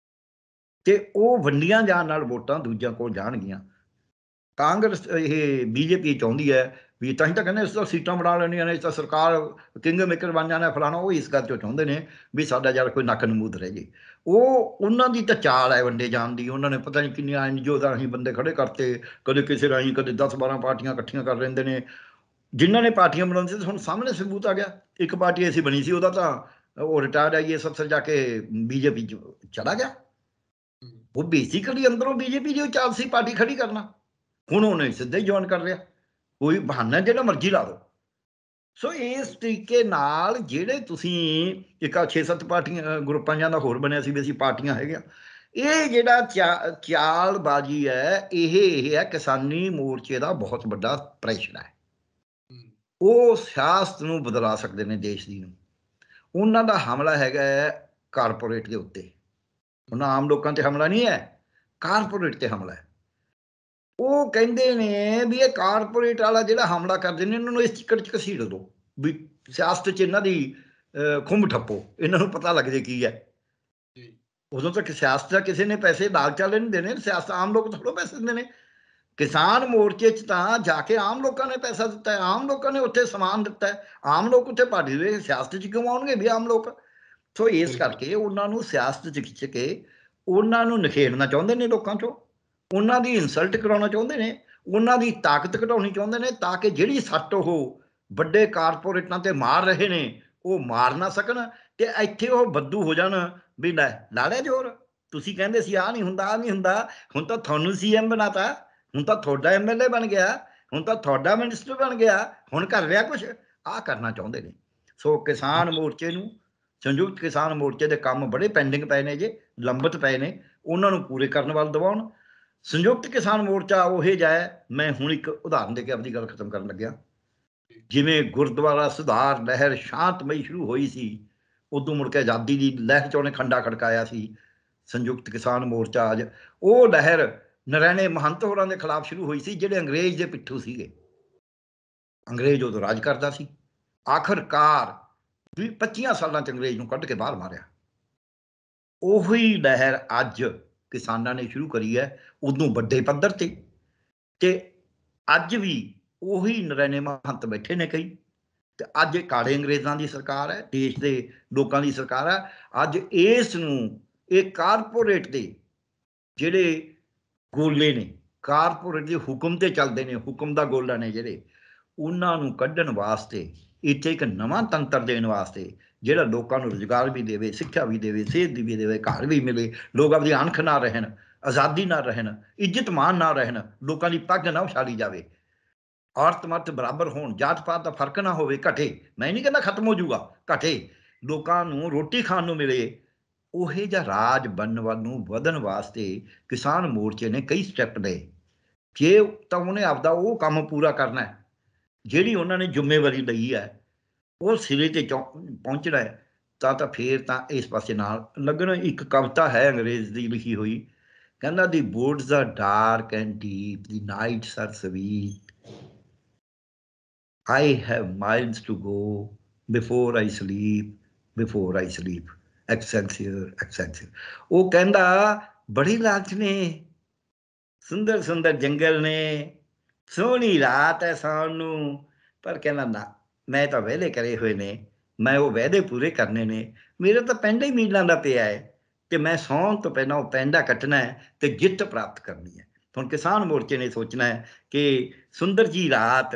ਤੇ ਉਹ ਵੰਡੀਆਂ ਜਾਣ ਨਾਲ ਵੋਟਾਂ ਦੂਜਿਆਂ ਕੋਲ ਜਾਣਗੀਆਂ। ਕਾਂਗਰਸ ਇਹ ਬੀਜੇਪੀ ਚਾਹੁੰਦੀ ਹੈ ਵੀ, ਤਾਂ ਹੀ ਤਾਂ ਕਹਿੰਦੇ ਇਸ ਤਾਂ ਸੀਟਾਂ ਬਣਾ ਲੈਣੀਆਂ ਨੇ, ਇਸ ਤਾਂ ਸਰਕਾਰ ਕਿੰਗ ਮੇਕਰ ਬਣ ਜਾਣਾ ਫਲਾਣਾ। ਉਹ ਇਸ ਕਰਕੇ ਚਾਹੁੰਦੇ ਨੇ ਵੀ ਸਾਡਾ ਯਾਰ ਕੋਈ ਨੱਕ ਨਮੂਦ ਰਹਿ ਜੇ। ਉਹਨਾਂ ਦੀ ਤਾਂ ਚਾਲ ਹੈ ਵੰਡੇ ਜਾਣ ਦੀ। ਉਹਨਾਂ ਨੇ ਪਤਾ ਨਹੀਂ ਕਿੰਨੀਆਂ NGO ਦਾ ਰਾਹੀਂ ਬੰਦੇ ਖੜੇ ਕਰਤੇ, ਕਦੇ ਕਿਸੇ ਰਾਹੀਂ, ਕਦੇ 10-12 ਪਾਰਟੀਆਂ ਇਕੱਠੀਆਂ ਕਰ ਲੈਂਦੇ ਨੇ। ਜਿਨ੍ਹਾਂ ਨੇ ਪਾਰਟੀਆਂ ਬਣਾਉਂਦੇ ਸੀ ਹੁਣ ਸਾਹਮਣੇ ਸਬੂਤ ਆ ਗਿਆ। ਇੱਕ ਪਾਰਟੀ ਐਸੀ ਬਣੀ ਸੀ, ਉਹਦਾ ਤਾਂ ਉਹ ਰਿਟਾਇਰਡ IAS ਅਫਸਰ ਜਾ ਕੇ BJP 'ਚ ਚਲਾ ਗਿਆ। ਉਹ ਬੇਸਿਕਲੀ ਅੰਦਰੋਂ BJP ਦੀ ਚਾਲ ਸੀ ਪਾਰਟੀ ਖੜੀ ਕਰਨਾ। ਹੁਣ ਉਹਨੇ ਸਿੱਧਾ ਹੀ ਜੁਆਇਨ ਕਰ ਲਿਆ। ਕੋਈ ਬਹਾਨਾ ਜਿਹੜਾ ਮਰਜ਼ੀ ਲਾ ਦਿਓ। ਸੋ ਇਸ ਤਰੀਕੇ ਨਾਲ ਜਿਹੜੇ ਤੁਸੀਂ ਇੱਕ 6-7 ਪਾਰਟੀਆਂ ਗਰੁੱਪਾਂ ਜਾਂ ਦਾ ਹੋਰ ਬਣਿਆ ਸੀ ਵੀ ਅਸੀਂ ਪਾਰਟੀਆਂ ਹੈਗੀਆਂ, ਇਹ ਜਿਹੜਾ ਚਾਲਬਾਜ਼ੀ ਹੈ, ਇਹ ਹੈ ਕਿਸਾਨੀ ਮੋਰਚੇ ਦਾ ਬਹੁਤ ਵੱਡਾ ਪ੍ਰੈਸ਼ਰ ਹੈ। ਉਹ ਸਿਆਸਤ ਨੂੰ ਬਦਲਾ ਸਕਦੇ ਨੇ, ਦੇਸ਼ ਦੀ ਨੂੰ। ਉਹਨਾਂ ਦਾ ਹਮਲਾ ਹੈਗਾ ਕਾਰਪੋਰੇਟ ਦੇ ਉੱਤੇ। ਉਹਨਾਂ ਆਮ ਲੋਕਾਂ ਤੇ ਹਮਲਾ ਨਹੀਂ ਹੈ, ਕਾਰਪੋਰੇਟ ਤੇ ਹਮਲਾ ਹੈ। ਉਹ ਕਹਿੰਦੇ ਨੇ ਵੀ ਇਹ ਕਾਰਪੋਰੇਟ ਵਾਲਾ ਜਿਹੜਾ ਹਮਲਾ ਕਰਦੇ ਨੇ, ਇਹਨਾਂ ਨੂੰ ਇਸ ਚਿੱਕੜ 'ਚ ਘਸੀੜ ਦਿਓ ਵੀ ਸਿਆਸਤ 'ਚ ਇਹਨਾਂ ਦੀ ਖੁੰਬ ਠੱਪੋ, ਇਹਨਾਂ ਨੂੰ ਪਤਾ ਲੱਗ ਜੇ ਕੀ ਹੈ। ਉਦੋਂ ਤੱਕ ਸਿਆਸਤ ਦਾ ਕਿਸੇ ਨੇ ਪੈਸੇ ਲਾਲਚ ਵਾਲੇ ਨਹੀਂ ਦੇਣੇ। ਸਿਆਸਤ ਆਮ ਲੋਕ ਥੋੜ੍ਹਾ ਪੈਸੇ ਦਿੰਦੇ ਨੇ। ਕਿਸਾਨ ਮੋਰਚੇ 'ਚ ਤਾਂ ਜਾ ਕੇ ਆਮ ਲੋਕਾਂ ਨੇ ਪੈਸਾ ਦਿੱਤਾ ਹੈ, ਆਮ ਲੋਕਾਂ ਨੇ ਉੱਥੇ ਸਮਾਨ ਦਿੱਤਾ ਹੈ, ਆਮ ਲੋਕ ਉੱਥੇ ਪਾਰਟੀ ਦੇ। ਸਿਆਸਤ 'ਚ ਕਿਉਂ ਆਉਣਗੇ ਵੀ ਆਮ ਲੋਕ? ਸੋ ਇਸ ਕਰਕੇ ਉਹਨਾਂ ਨੂੰ ਸਿਆਸਤ 'ਚ ਖਿੱਚ ਕੇ ਉਹਨਾਂ ਨੂੰ ਨਿਖੇੜਨਾ ਚਾਹੁੰਦੇ ਨੇ ਲੋਕਾਂ 'ਚੋਂ, ਉਹਨਾਂ ਦੀ ਇਨਸਲਟ ਕਰਾਉਣਾ ਚਾਹੁੰਦੇ ਨੇ, ਉਹਨਾਂ ਦੀ ਤਾਕਤ ਘਟਾਉਣੀ ਚਾਹੁੰਦੇ ਨੇ, ਤਾਂ ਕਿ ਜਿਹੜੀ ਸੱਟ ਉਹ ਵੱਡੇ ਕਾਰਪੋਰੇਟਾਂ ਤੇ ਮਾਰ ਰਹੇ ਨੇ ਉਹ ਮਾਰ ਨਾ ਸਕਣ ਤੇ ਇੱਥੇ ਉਹ ਬੱਦੂ ਹੋ ਜਾਣ ਵੀ ਲੈ ਲਾ ਲਿਆ ਜ਼ੋਰ। ਤੁਸੀਂ ਕਹਿੰਦੇ ਸੀ ਆਹ ਨਹੀਂ ਹੁੰਦਾ, ਆਹ ਨਹੀਂ ਹੁੰਦਾ, ਹੁਣ ਤਾਂ ਤੁਹਾਨੂੰ CM ਬਣਾਤਾ, ਹੁਣ ਤਾਂ ਤੁਹਾਡਾ MLA ਬਣ ਗਿਆ, ਹੁਣ ਤਾਂ ਤੁਹਾਡਾ ਮਿਨਿਸਟਰ ਬਣ ਗਿਆ, ਹੁਣ ਕਰ ਰਿਹਾ ਕੁਛ। ਆਹ ਕਰਨਾ ਚਾਹੁੰਦੇ ਨੇ। ਸੋ ਕਿਸਾਨ ਮੋਰਚੇ ਨੂੰ, ਸੰਯੁਕਤ ਕਿਸਾਨ ਮੋਰਚੇ ਦੇ ਕੰਮ ਬੜੇ ਪੈਂਡਿੰਗ ਪਏ ਨੇ, ਜੇ ਲੰਬਤ ਪਏ ਨੇ, ਉਹਨਾਂ ਨੂੰ ਪੂਰੇ ਕਰਨ ਵੱਲ ਦਬਾਉਣ। ਸੰਯੁਕਤ ਕਿਸਾਨ ਮੋਰਚਾ ਉਹ ਜਿਹਾ ਹੈ, ਮੈਂ ਹੁਣ ਇੱਕ ਉਦਾਹਰਨ ਦੇ ਕੇ ਆਪਣੀ ਗੱਲ ਖਤਮ ਕਰਨ ਲੱਗਿਆ। ਜਿਵੇਂ ਗੁਰਦੁਆਰਾ ਸੁਧਾਰ ਲਹਿਰ ਸ਼ਾਂਤਮਈ ਸ਼ੁਰੂ ਹੋਈ ਸੀ, ਉਦੋਂ ਮੁੜ ਕੇ ਆਜ਼ਾਦੀ ਦੀ ਲਹਿਰ 'ਚ ਉਹਨੇ ਖੰਡਾ ਖੜਕਾਇਆ ਸੀ ਸੰਯੁਕਤ ਕਿਸਾਨ ਮੋਰਚਾ। ਅੱਜ ਉਹ ਲਹਿਰ ਨਰੈਣੇ ਮਹੰਤ ਹੋਰਾਂ ਦੇ ਖਿਲਾਫ ਸ਼ੁਰੂ ਹੋਈ ਸੀ, ਜਿਹੜੇ ਅੰਗਰੇਜ਼ ਦੇ ਪਿੱਠੂ ਸੀਗੇ। ਅੰਗਰੇਜ਼ ਉਦੋਂ ਰਾਜ ਕਰਦਾ ਸੀ। ਆਖਰਕਾਰ 25 ਸਾਲਾਂ 'ਚ ਅੰਗਰੇਜ਼ ਨੂੰ ਕੱਢ ਕੇ ਬਾਹਰ ਮਾਰਿਆ। ਉਹੀ ਲਹਿਰ ਅੱਜ ਕਿਸਾਨਾਂ ਨੇ ਸ਼ੁਰੂ ਕਰੀ ਹੈ, ਉਦੋਂ ਵੱਡੇ ਪੱਧਰ ਤੇ ਅੱਜ ਵੀ ਉਹੀ ਨਰੈਣੇ ਮਹੰਤ ਬੈਠੇ ਨੇ ਕਈ। ਤੇ ਅੱਜ ਇਹ ਕਾਲੇ ਅੰਗਰੇਜ਼ਾਂ ਦੀ ਸਰਕਾਰ ਹੈ, ਦੇਸ਼ ਦੇ ਲੋਕਾਂ ਦੀ ਸਰਕਾਰ ਹੈ। ਅੱਜ ਇਸ ਨੂੰ ਇਹ ਕਾਰਪੋਰੇਟ ਦੇ ਜਿਹੜੇ ਗੋਲੇ ਨੇ, ਕਾਰਪੋਰੇਟ ਦੇ ਹੁਕਮ ਤੇ ਚੱਲਦੇ ਨੇ, ਹੁਕਮ ਦਾ ਗੋਲਾ ਨੇ ਜਿਹੜੇ, ਉਹਨਾਂ ਨੂੰ ਕੱਢਣ ਵਾਸਤੇ ਇੱਥੇ ਇੱਕ ਨਵਾਂ ਤੰਤਰ ਦੇਣ ਵਾਸਤੇ, ਜਿਹੜਾ ਲੋਕਾਂ ਨੂੰ ਰੁਜ਼ਗਾਰ ਵੀ ਦੇਵੇ, ਸਿੱਖਿਆ ਵੀ ਦੇਵੇ, ਸਿਹਤ ਵੀ ਦੇਵੇ, ਘਰ ਵੀ ਮਿਲੇ, ਲੋਕ ਆਪਣੀ ਅਣਖ ਨਾ ਰਹਿਣ, ਆਜ਼ਾਦੀ ਨਾਲ ਰਹਿਣ, ਇੱਜ਼ਤ ਮਾਣ ਨਾਲ ਰਹਿਣ, ਲੋਕਾਂ ਦੀ ਪੱਗ ਨਾ ਉਛਾਲੀ ਜਾਵੇ, ਔਰਤ ਮਰਦ ਬਰਾਬਰ ਹੋਣ, ਜਾਤ ਪਾਤ ਦਾ ਫਰਕ ਨਾ ਹੋਵੇ, ਘਟੇ। ਮੈਂ ਨਹੀਂ ਕਹਿੰਦਾ ਖਤਮ ਹੋ ਜਾਊਗਾ, ਘਟੇ, ਲੋਕਾਂ ਨੂੰ ਰੋਟੀ ਖਾਣ ਨੂੰ ਮਿਲੇ। ਉਹੇ ਜਿਹਾ ਰਾਜ ਬਣਨ ਵੱਲ ਨੂੰ ਵਧਣ ਵਾਸਤੇ ਕਿਸਾਨ ਮੋਰਚੇ ਨੇ ਕਈ ਸਟੈਪ ਲਏ। ਜੇ ਤਾਂ ਉਹਨੇ ਆਪਦਾ ਉਹ ਕੰਮ ਪੂਰਾ ਕਰਨਾ ਹੈ, ਜਿਹੜੀ ਉਹਨਾਂ ਨੇ ਜ਼ਿੰਮੇਵਾਰੀ ਲਈ ਹੈ, ਉਹ ਸਿਰੇ ਤੇ ਪਹੁੰਚਣਾ ਹੈ, ਤਾਂ ਫੇਰ ਤਾਂ ਇਸ ਪਾਸੇ ਨਾਲ ਲੱਗਣਾ। ਇੱਕ ਕਵਿਤਾ ਹੈ ਅੰਗਰੇਜ਼ ਦੀ ਲਿਖੀ ਹੋਈ, ਕਹਿੰਦਾ ਦੀ woods are dark and deep, the nights are sweet, I have miles to go before I sleep, before I sleep, Excelsior, Excelsior। ਉਹ ਕਹਿੰਦਾ ਬੜੀ ਲਾਲਚ ਨੇ, ਸੁੰਦਰ ਸੁੰਦਰ ਜੰਗਲ ਨੇ, ਸੋਹਣੀ ਰਾਤ ਹੈ ਸੌਣ ਨੂੰ, ਪਰ ਕਹਿੰਦਾ ਨਾ, ਮੈਂ ਤਾਂ ਵਾਅਦੇ ਕਰੇ ਹੋਏ ਨੇ, ਮੈਂ ਉਹ ਵਾਅਦੇ ਪੂਰੇ ਕਰਨੇ ਨੇ, ਮੇਰਾ ਤਾਂ ਪੈਂਡਾ ਹੀ ਮੀਲਾਂ ਦਾ ਪਿਆ ਹੈ, ਤੇ ਮੈਂ ਸੌਣ ਤੋਂ ਪਹਿਲਾਂ ਉਹ ਪੈਂਡਾ ਕੱਟਣਾ ਹੈ ਤੇ ਜਿੱਤ ਪ੍ਰਾਪਤ ਕਰਨੀ ਹੈ। ਹੁਣ ਕਿਸਾਨ ਮੋਰਚੇ ਨੇ ਸੋਚਣਾ ਹੈ ਕਿ ਸੁੰਦਰ ਜੀ ਰਾਤ,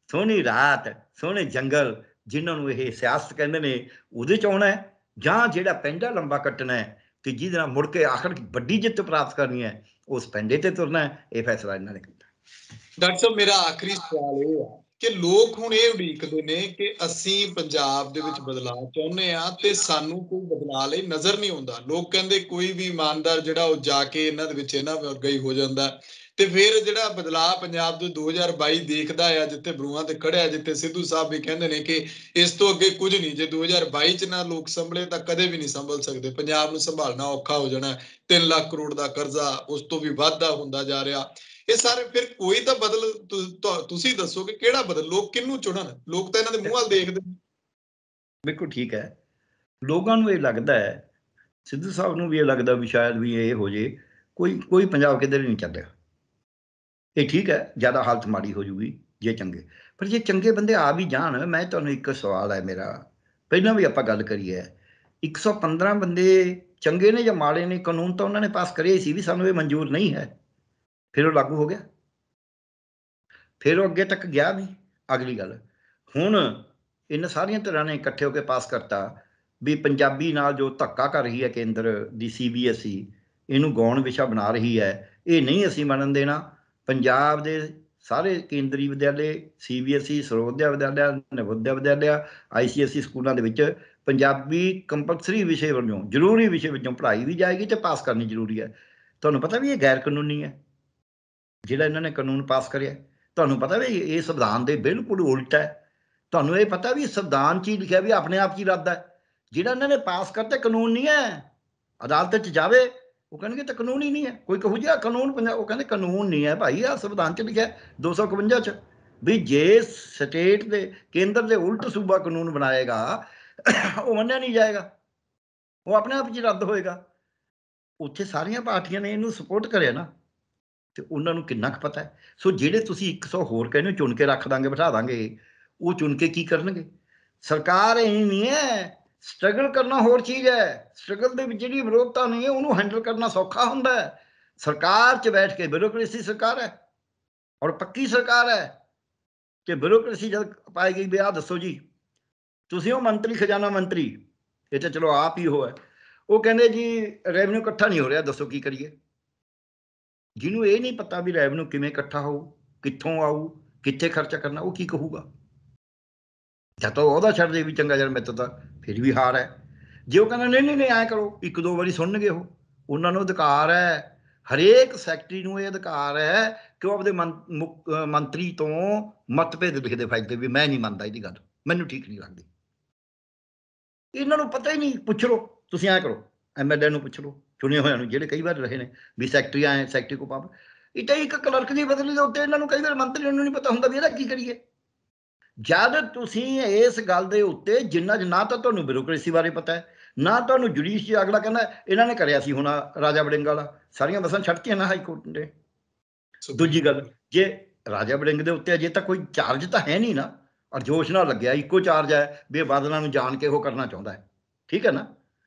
ਸੋਹਣੀ ਰਾਤ, ਸੋਹਣੇ ਜੰਗਲ, ਜਿਨ੍ਹਾਂ ਨੂੰ ਇਹ ਸਿਆਸਤ ਕਹਿੰਦੇ ਨੇ, ਉਹਦੇ 'ਚ ਆਉਣਾ ਹੈ, ਜਾਂ ਜਿਹੜਾ ਪੈਂਡਾ ਲੰਬਾ ਕੱਟਣਾ ਹੈ ਤੇ ਜਿਹਦੇ ਨਾਲ ਮੁੜ ਕੇ ਆਖਰ ਵੱਡੀ ਜਿੱਤ ਪ੍ਰਾਪਤ ਕਰਨੀ ਹੈ, ਉਸ ਪੈਂਡੇ ਤੇ ਤੁਰਨਾ ਹੈ। ਇਹ ਫੈਸਲਾ ਇਹਨਾਂ ਨੇ ਕੀਤਾ। ਡਾਕਟਰ ਸਾਹਿਬ, ਮੇਰਾ ਆਖਰੀ ਸਵਾਲ ਇਹ ਹੈ ਕਿ ਲੋਕ ਹੁਣ ਇਹ ਉਡੀਕਦੇ ਨੇ ਕਿ ਅਸੀਂ ਪੰਜਾਬ ਦੇ ਵਿੱਚ ਬਦਲਾਅ ਚਾਹੁੰਦੇ ਆ ਤੇ ਸਾਨੂੰ ਕੋਈ ਬਦਲਾਅ ਲਈ ਨਜ਼ਰ ਨਹੀਂ ਆਉਂਦਾ। ਲੋਕ ਕਹਿੰਦੇ ਕੋਈ ਵੀ ਇਮਾਨਦਾਰ ਜਿਹੜਾ ਉਹ ਜਾ ਕੇ ਇਹਨਾਂ ਦੇ ਵਿੱਚ ਇਹਨਾਂ ਵਰਗਾ ਹੀ ਹੋ ਜਾਂਦਾ, ਤੇ ਫਿਰ ਜਿਹੜਾ ਬਦਲਾਅ ਪੰਜਾਬ ਦੇ 2022 ਦੇਖਦਾ ਆ, ਜਿੱਥੇ ਬਰੂਹਾਂ ਤੇ ਖੜਿਆ, ਜਿੱਥੇ ਸਿੱਧੂ ਸਾਹਿਬ ਵੀ ਕਹਿੰਦੇ ਨੇ ਕਿ ਇਸ ਤੋਂ ਅੱਗੇ ਕੁਝ ਨਹੀਂ, ਜੇ 2022 ਚ ਨਾ ਲੋਕ ਸੰਭਲੇ ਤਾਂ ਕਦੇ ਵੀ ਨਹੀਂ ਸੰਭਲ ਸਕਦੇ, ਪੰਜਾਬ ਨੂੰ ਸੰਭਾਲਣਾ ਔਖਾ ਹੋ ਜਾਣਾ। 3 ਲੱਖ ਕਰੋੜ ਦਾ ਕਰਜ਼ਾ, ਉਸ ਤੋਂ ਵੀ ਵਾਧਾ ਹੁੰਦਾ ਜਾ ਰਿਹਾ। ਇਹ ਸਾਰੇ ਫਿਰ ਕੋਈ ਤਾਂ ਬਦਲ, ਤੁਸੀਂ ਦੱਸੋ ਕਿ ਕਿਹੜਾ ਬਦਲ, ਲੋਕ ਕਿਹਨੂੰ ਚੁਣਨ? ਲੋਕ ਤਾਂ ਇਹਨਾਂ ਦੇ ਮੂੰਹ ਵੱਲ ਦੇਖਦੇ। ਬਿਲਕੁਲ ਠੀਕ ਹੈ। ਲੋਕਾਂ ਨੂੰ ਇਹ ਲੱਗਦਾ ਹੈ, ਸਿੱਧੂ ਸਾਹਿਬ ਨੂੰ ਵੀ ਇਹ ਲੱਗਦਾ ਵੀ ਸ਼ਾਇਦ ਵੀ ਇਹ ਹੋ ਜੇ, ਕੋਈ ਪੰਜਾਬ ਕਿੱਧਰ ਨਹੀਂ ਚੱਲ ਰਿਹਾ। ਇਹ ਠੀਕ ਹੈ, ਜ਼ਿਆਦਾ ਹਾਲਤ ਮਾੜੀ ਹੋ ਜੂਗੀ ਜੇ ਚੰਗੇ, ਪਰ ਜੇ ਚੰਗੇ ਬੰਦੇ ਆ ਵੀ ਜਾਣ, ਮੈਂ ਤੁਹਾਨੂੰ ਇੱਕ ਸਵਾਲ ਹੈ ਮੇਰਾ, ਪਹਿਲਾਂ ਵੀ ਆਪਾਂ ਗੱਲ ਕਰੀ ਹੈ, 115 ਬੰਦੇ ਚੰਗੇ ਨੇ ਜਾਂ ਮਾੜੇ ਨੇ? ਕਾਨੂੰਨ ਤਾਂ ਉਹਨਾਂ ਨੇ ਪਾਸ ਕਰਿਆ ਸੀ ਵੀ ਸਾਨੂੰ ਇਹ ਮਨਜ਼ੂਰ ਨਹੀਂ ਹੈ, ਫਿਰ ਉਹ ਲਾਗੂ ਹੋ ਗਿਆ, ਫਿਰ ਉਹ ਅੱਗੇ ਤੱਕ ਗਿਆ ਵੀ। ਅਗਲੀ ਗੱਲ, ਹੁਣ ਇਹਨਾਂ ਸਾਰੀਆਂ ਧਿਰਾਂ ਨੇ ਇਕੱਠੇ ਹੋ ਕੇ ਪਾਸ ਕਰਤਾ ਵੀ ਪੰਜਾਬੀ ਨਾਲ ਜੋ ਧੱਕਾ ਕਰ ਰਹੀ ਹੈ ਕੇਂਦਰ ਦੀ CBSE, ਇਹਨੂੰ ਗੌਣ ਵਿਸ਼ਾ ਬਣਾ ਰਹੀ ਹੈ, ਇਹ ਨਹੀਂ ਅਸੀਂ ਮੰਨਣ ਦੇਣਾ। ਪੰਜਾਬ ਦੇ ਸਾਰੇ ਕੇਂਦਰੀ ਵਿਦਿਆਲੇ, CBSE, ਸਰਵੋਦਿਆ ਵਿਦਿਆਲਿਆ, ਨਵੋਦਿਆ ਵਿਦਿਆਲਿਆ, ICSE ਸਕੂਲਾਂ ਦੇ ਵਿੱਚ ਪੰਜਾਬੀ ਕੰਪਲਸਰੀ ਵਿਸ਼ੇ ਵਜੋਂ, ਜ਼ਰੂਰੀ ਵਿਸ਼ੇ ਵਜੋਂ ਪੜ੍ਹਾਈ ਵੀ ਜਾਏਗੀ ਤੇ ਪਾਸ ਕਰਨੀ ਜ਼ਰੂਰੀ ਹੈ। ਤੁਹਾਨੂੰ ਪਤਾ ਵੀ ਇਹ ਗੈਰ ਕਾਨੂੰਨੀ ਹੈ ਜਿਹੜਾ ਇਹਨਾਂ ਨੇ ਕਾਨੂੰਨ ਪਾਸ ਕਰਿਆ? ਤੁਹਾਨੂੰ ਪਤਾ ਵੀ ਇਹ ਸੰਵਿਧਾਨ ਦੇ ਬਿਲਕੁਲ ਉਲਟ ਹੈ? ਤੁਹਾਨੂੰ ਇਹ ਪਤਾ ਵੀ ਸੰਵਿਧਾਨ 'ਚ ਹੀ ਲਿਖਿਆ ਵੀ ਆਪਣੇ ਆਪ 'ਚ ਹੀ ਰੱਦ ਹੈ? ਜਿਹੜਾ ਇਹਨਾਂ ਨੇ ਪਾਸ ਕਰਤੇ ਕਾਨੂੰਨ ਨਹੀਂ ਹੈ, ਅਦਾਲਤ 'ਚ ਜਾਵੇ ਉਹ ਕਹਿਣਗੇ ਤਾਂ ਕਾਨੂੰਨ ਹੀ ਨਹੀਂ ਹੈ। ਕੋਈ ਕਹੂ ਜੀ ਆ ਕਾਨੂੰਨ ਪੰਜਾਬ, ਉਹ ਕਹਿੰਦੇ ਕਾਨੂੰਨ ਨਹੀਂ ਹੈ ਭਾਈ, ਆ ਸੰਵਿਧਾਨ 'ਚ ਲਿਖਿਆ 251 'ਚ ਵੀ ਜੇ ਸਟੇਟ ਦੇ, ਕੇਂਦਰ ਦੇ ਉਲਟ ਸੂਬਾ ਕਾਨੂੰਨ ਬਣਾਏਗਾ ਉਹ ਮੰਨਿਆ ਨਹੀਂ ਜਾਏਗਾ, ਉਹ ਆਪਣੇ ਆਪ 'ਚ ਰੱਦ ਹੋਏਗਾ। ਉੱਥੇ ਸਾਰੀਆਂ ਪਾਰਟੀਆਂ ਨੇ ਇਹਨੂੰ ਸਪੋਰਟ ਕਰਿਆ ਨਾ, ਤੇ ਉਹਨਾਂ ਨੂੰ ਕਿੰਨਾ ਕੁ ਪਤਾ ਹੈ। ਸੋ ਜਿਹੜੇ ਤੁਸੀਂ 100 ਹੋਰ ਕਹਿੰਦੇ ਚੁਣ ਕੇ ਰੱਖ ਦਾਂਗੇ, ਬਿਠਾ ਦਾਂਗੇ, ਉਹ ਚੁਣ ਕੇ ਕੀ ਕਰਨਗੇ? ਸਰਕਾਰ ਇਹ ਨਹੀਂ ਹੈ, ਸਟਰਗਲ ਕਰਨਾ ਹੋਰ ਚੀਜ਼ ਹੈ। ਸਟਰਗਲ ਦੇ ਵਿੱਚ ਜਿਹੜੀ ਵਿਰੋਧਤਾ ਨਹੀਂ ਹੈ ਉਹਨੂੰ ਹੈਂਡਲ ਕਰਨਾ ਸੌਖਾ ਹੁੰਦਾ ਹੈ। ਸਰਕਾਰ 'ਚ ਬੈਠ ਕੇ ਬਿਊਰੋਕ੍ਰੇਸੀ ਸਰਕਾਰ ਹੈ ਔਰ ਪੱਕੀ ਸਰਕਾਰ ਹੈ, ਕਿ ਬਿਊਰੋਕ੍ਰੇਸੀ ਜਦ ਪਾਈ ਗਈ ਵੀ ਆਹ ਦੱਸੋ ਜੀ, ਤੁਸੀਂ ਉਹ ਮੰਤਰੀ, ਖਜ਼ਾਨਾ ਮੰਤਰੀ, ਇਹ ਤਾਂ ਚਲੋ ਆਪ ਹੀ ਉਹ ਹੈ, ਉਹ ਕਹਿੰਦੇ ਜੀ ਰੈਵਨਿਊ ਇਕੱਠਾ ਨਹੀਂ ਹੋ ਰਿਹਾ, ਦੱਸੋ ਕੀ ਕਰੀਏ? ਜਿਹਨੂੰ ਇਹ ਨਹੀਂ ਪਤਾ ਵੀ ਰੈਵਨਿਊ ਕਿਵੇਂ ਇਕੱਠਾ ਹੋਊ, ਕਿੱਥੋਂ ਆਊ, ਕਿੱਥੇ ਖਰਚਾ ਕਰਨਾ, ਉਹ ਕੀ ਕਹੂਗਾ? ਜਾਂ ਤਾਂ ਉਹਦਾ ਛੱਡ ਦੇ ਵੀ ਚੰਗਾ ਯਾਰ ਮੇਰੇ ਤੋਂ ਤਾਂ ਫਿਰ ਵੀ ਹਾਰ ਹੈ। ਜੇ ਉਹ ਕਹਿੰਦਾ ਨਹੀਂ ਨਹੀਂ ਨਹੀਂ ਐਂ ਕਰੋ, 1-2 ਵਾਰੀ ਸੁਣਨਗੇ ਉਹ, ਉਹਨਾਂ ਨੂੰ ਅਧਿਕਾਰ ਹੈ, ਹਰੇਕ ਸੈਕਟਰੀ ਨੂੰ ਇਹ ਅਧਿਕਾਰ ਹੈ ਕਿ ਉਹ ਆਪਦੇ ਮੰਤਰੀ ਤੋਂ ਮਤਭੇਦ ਲਿਖਦੇ ਫਾਈਲ ਵੀ ਮੈਂ ਨਹੀਂ ਮੰਨਦਾ ਇਹਦੀ ਗੱਲ, ਮੈਨੂੰ ਠੀਕ ਨਹੀਂ ਲੱਗਦੀ। ਇਹਨਾਂ ਨੂੰ ਪਤਾ ਹੀ ਨਹੀਂ। ਪੁੱਛ ਲਓ, ਤੁਸੀਂ ਐਂ ਕਰੋ, MLA ਨੂੰ ਪੁੱਛ ਲਓ, ਚੁਣੇ ਹੋਇਆਂ ਨੂੰ, ਜਿਹੜੇ ਕਈ ਵਾਰ ਰਹੇ ਨੇ ਵੀ ਸੈਕਟਰੀ ਆਏ, ਸੈਕਟਰੀ ਕੋ ਪਾਵਰ, ਇਹ ਤਾਂ ਇੱਕ ਕਲਰਕ ਦੀ ਬਦਲੀ ਦੇ ਉੱਤੇ ਇਹਨਾਂ ਨੂੰ ਕਈ ਵਾਰ ਮੰਤਰੀ ਨੂੰ ਨਹੀਂ ਪਤਾ ਹੁੰਦਾ ਵੀ ਇਹਦਾ ਕੀ ਕਰੀਏ। ਜਦ ਤੁਸੀਂ ਇਸ ਗੱਲ ਦੇ ਉੱਤੇ, ਜਿੰਨਾ ਨਾ ਤਾਂ ਤੁਹਾਨੂੰ ਬਿਊਰੋਕ੍ਰੇਸੀ ਬਾਰੇ ਪਤਾ ਹੈ, ਨਾ ਤੁਹਾਨੂੰ ਜੁਡੀਸ਼ਰੀ, ਅਗਲਾ ਕਹਿੰਦਾ ਇਹਨਾਂ ਨੇ ਕਰਿਆ ਸੀ ਹੁਣ ਰਾਜਾ ਵੜਿੰਗ ਵਾਲਾ, ਸਾਰੀਆਂ ਬੱਸਾਂ ਛੱਡਤੀਆਂ ਨਾ ਹਾਈ ਕੋਰਟ ਨੇ। ਦੂਜੀ ਗੱਲ, ਜੇ ਰਾਜਾ ਵੜਿੰਗ ਦੇ ਉੱਤੇ ਅਜੇ ਤਾਂ ਕੋਈ ਚਾਰਜ ਤਾਂ ਹੈ ਨਹੀਂ ਨਾ, ਔਰ ਜੋਸ਼ ਨਾਲ ਲੱਗਿਆ, ਇੱਕੋ ਚਾਰਜ ਹੈ ਵੀ ਇਹ ਬਾਦਲਾਂ ਨੂੰ ਜਾਣ ਕੇ ਉਹ ਕਰਨਾ ਚਾਹੁੰਦਾ ਹੈ, ਠੀਕ ਹੈ ਨਾ।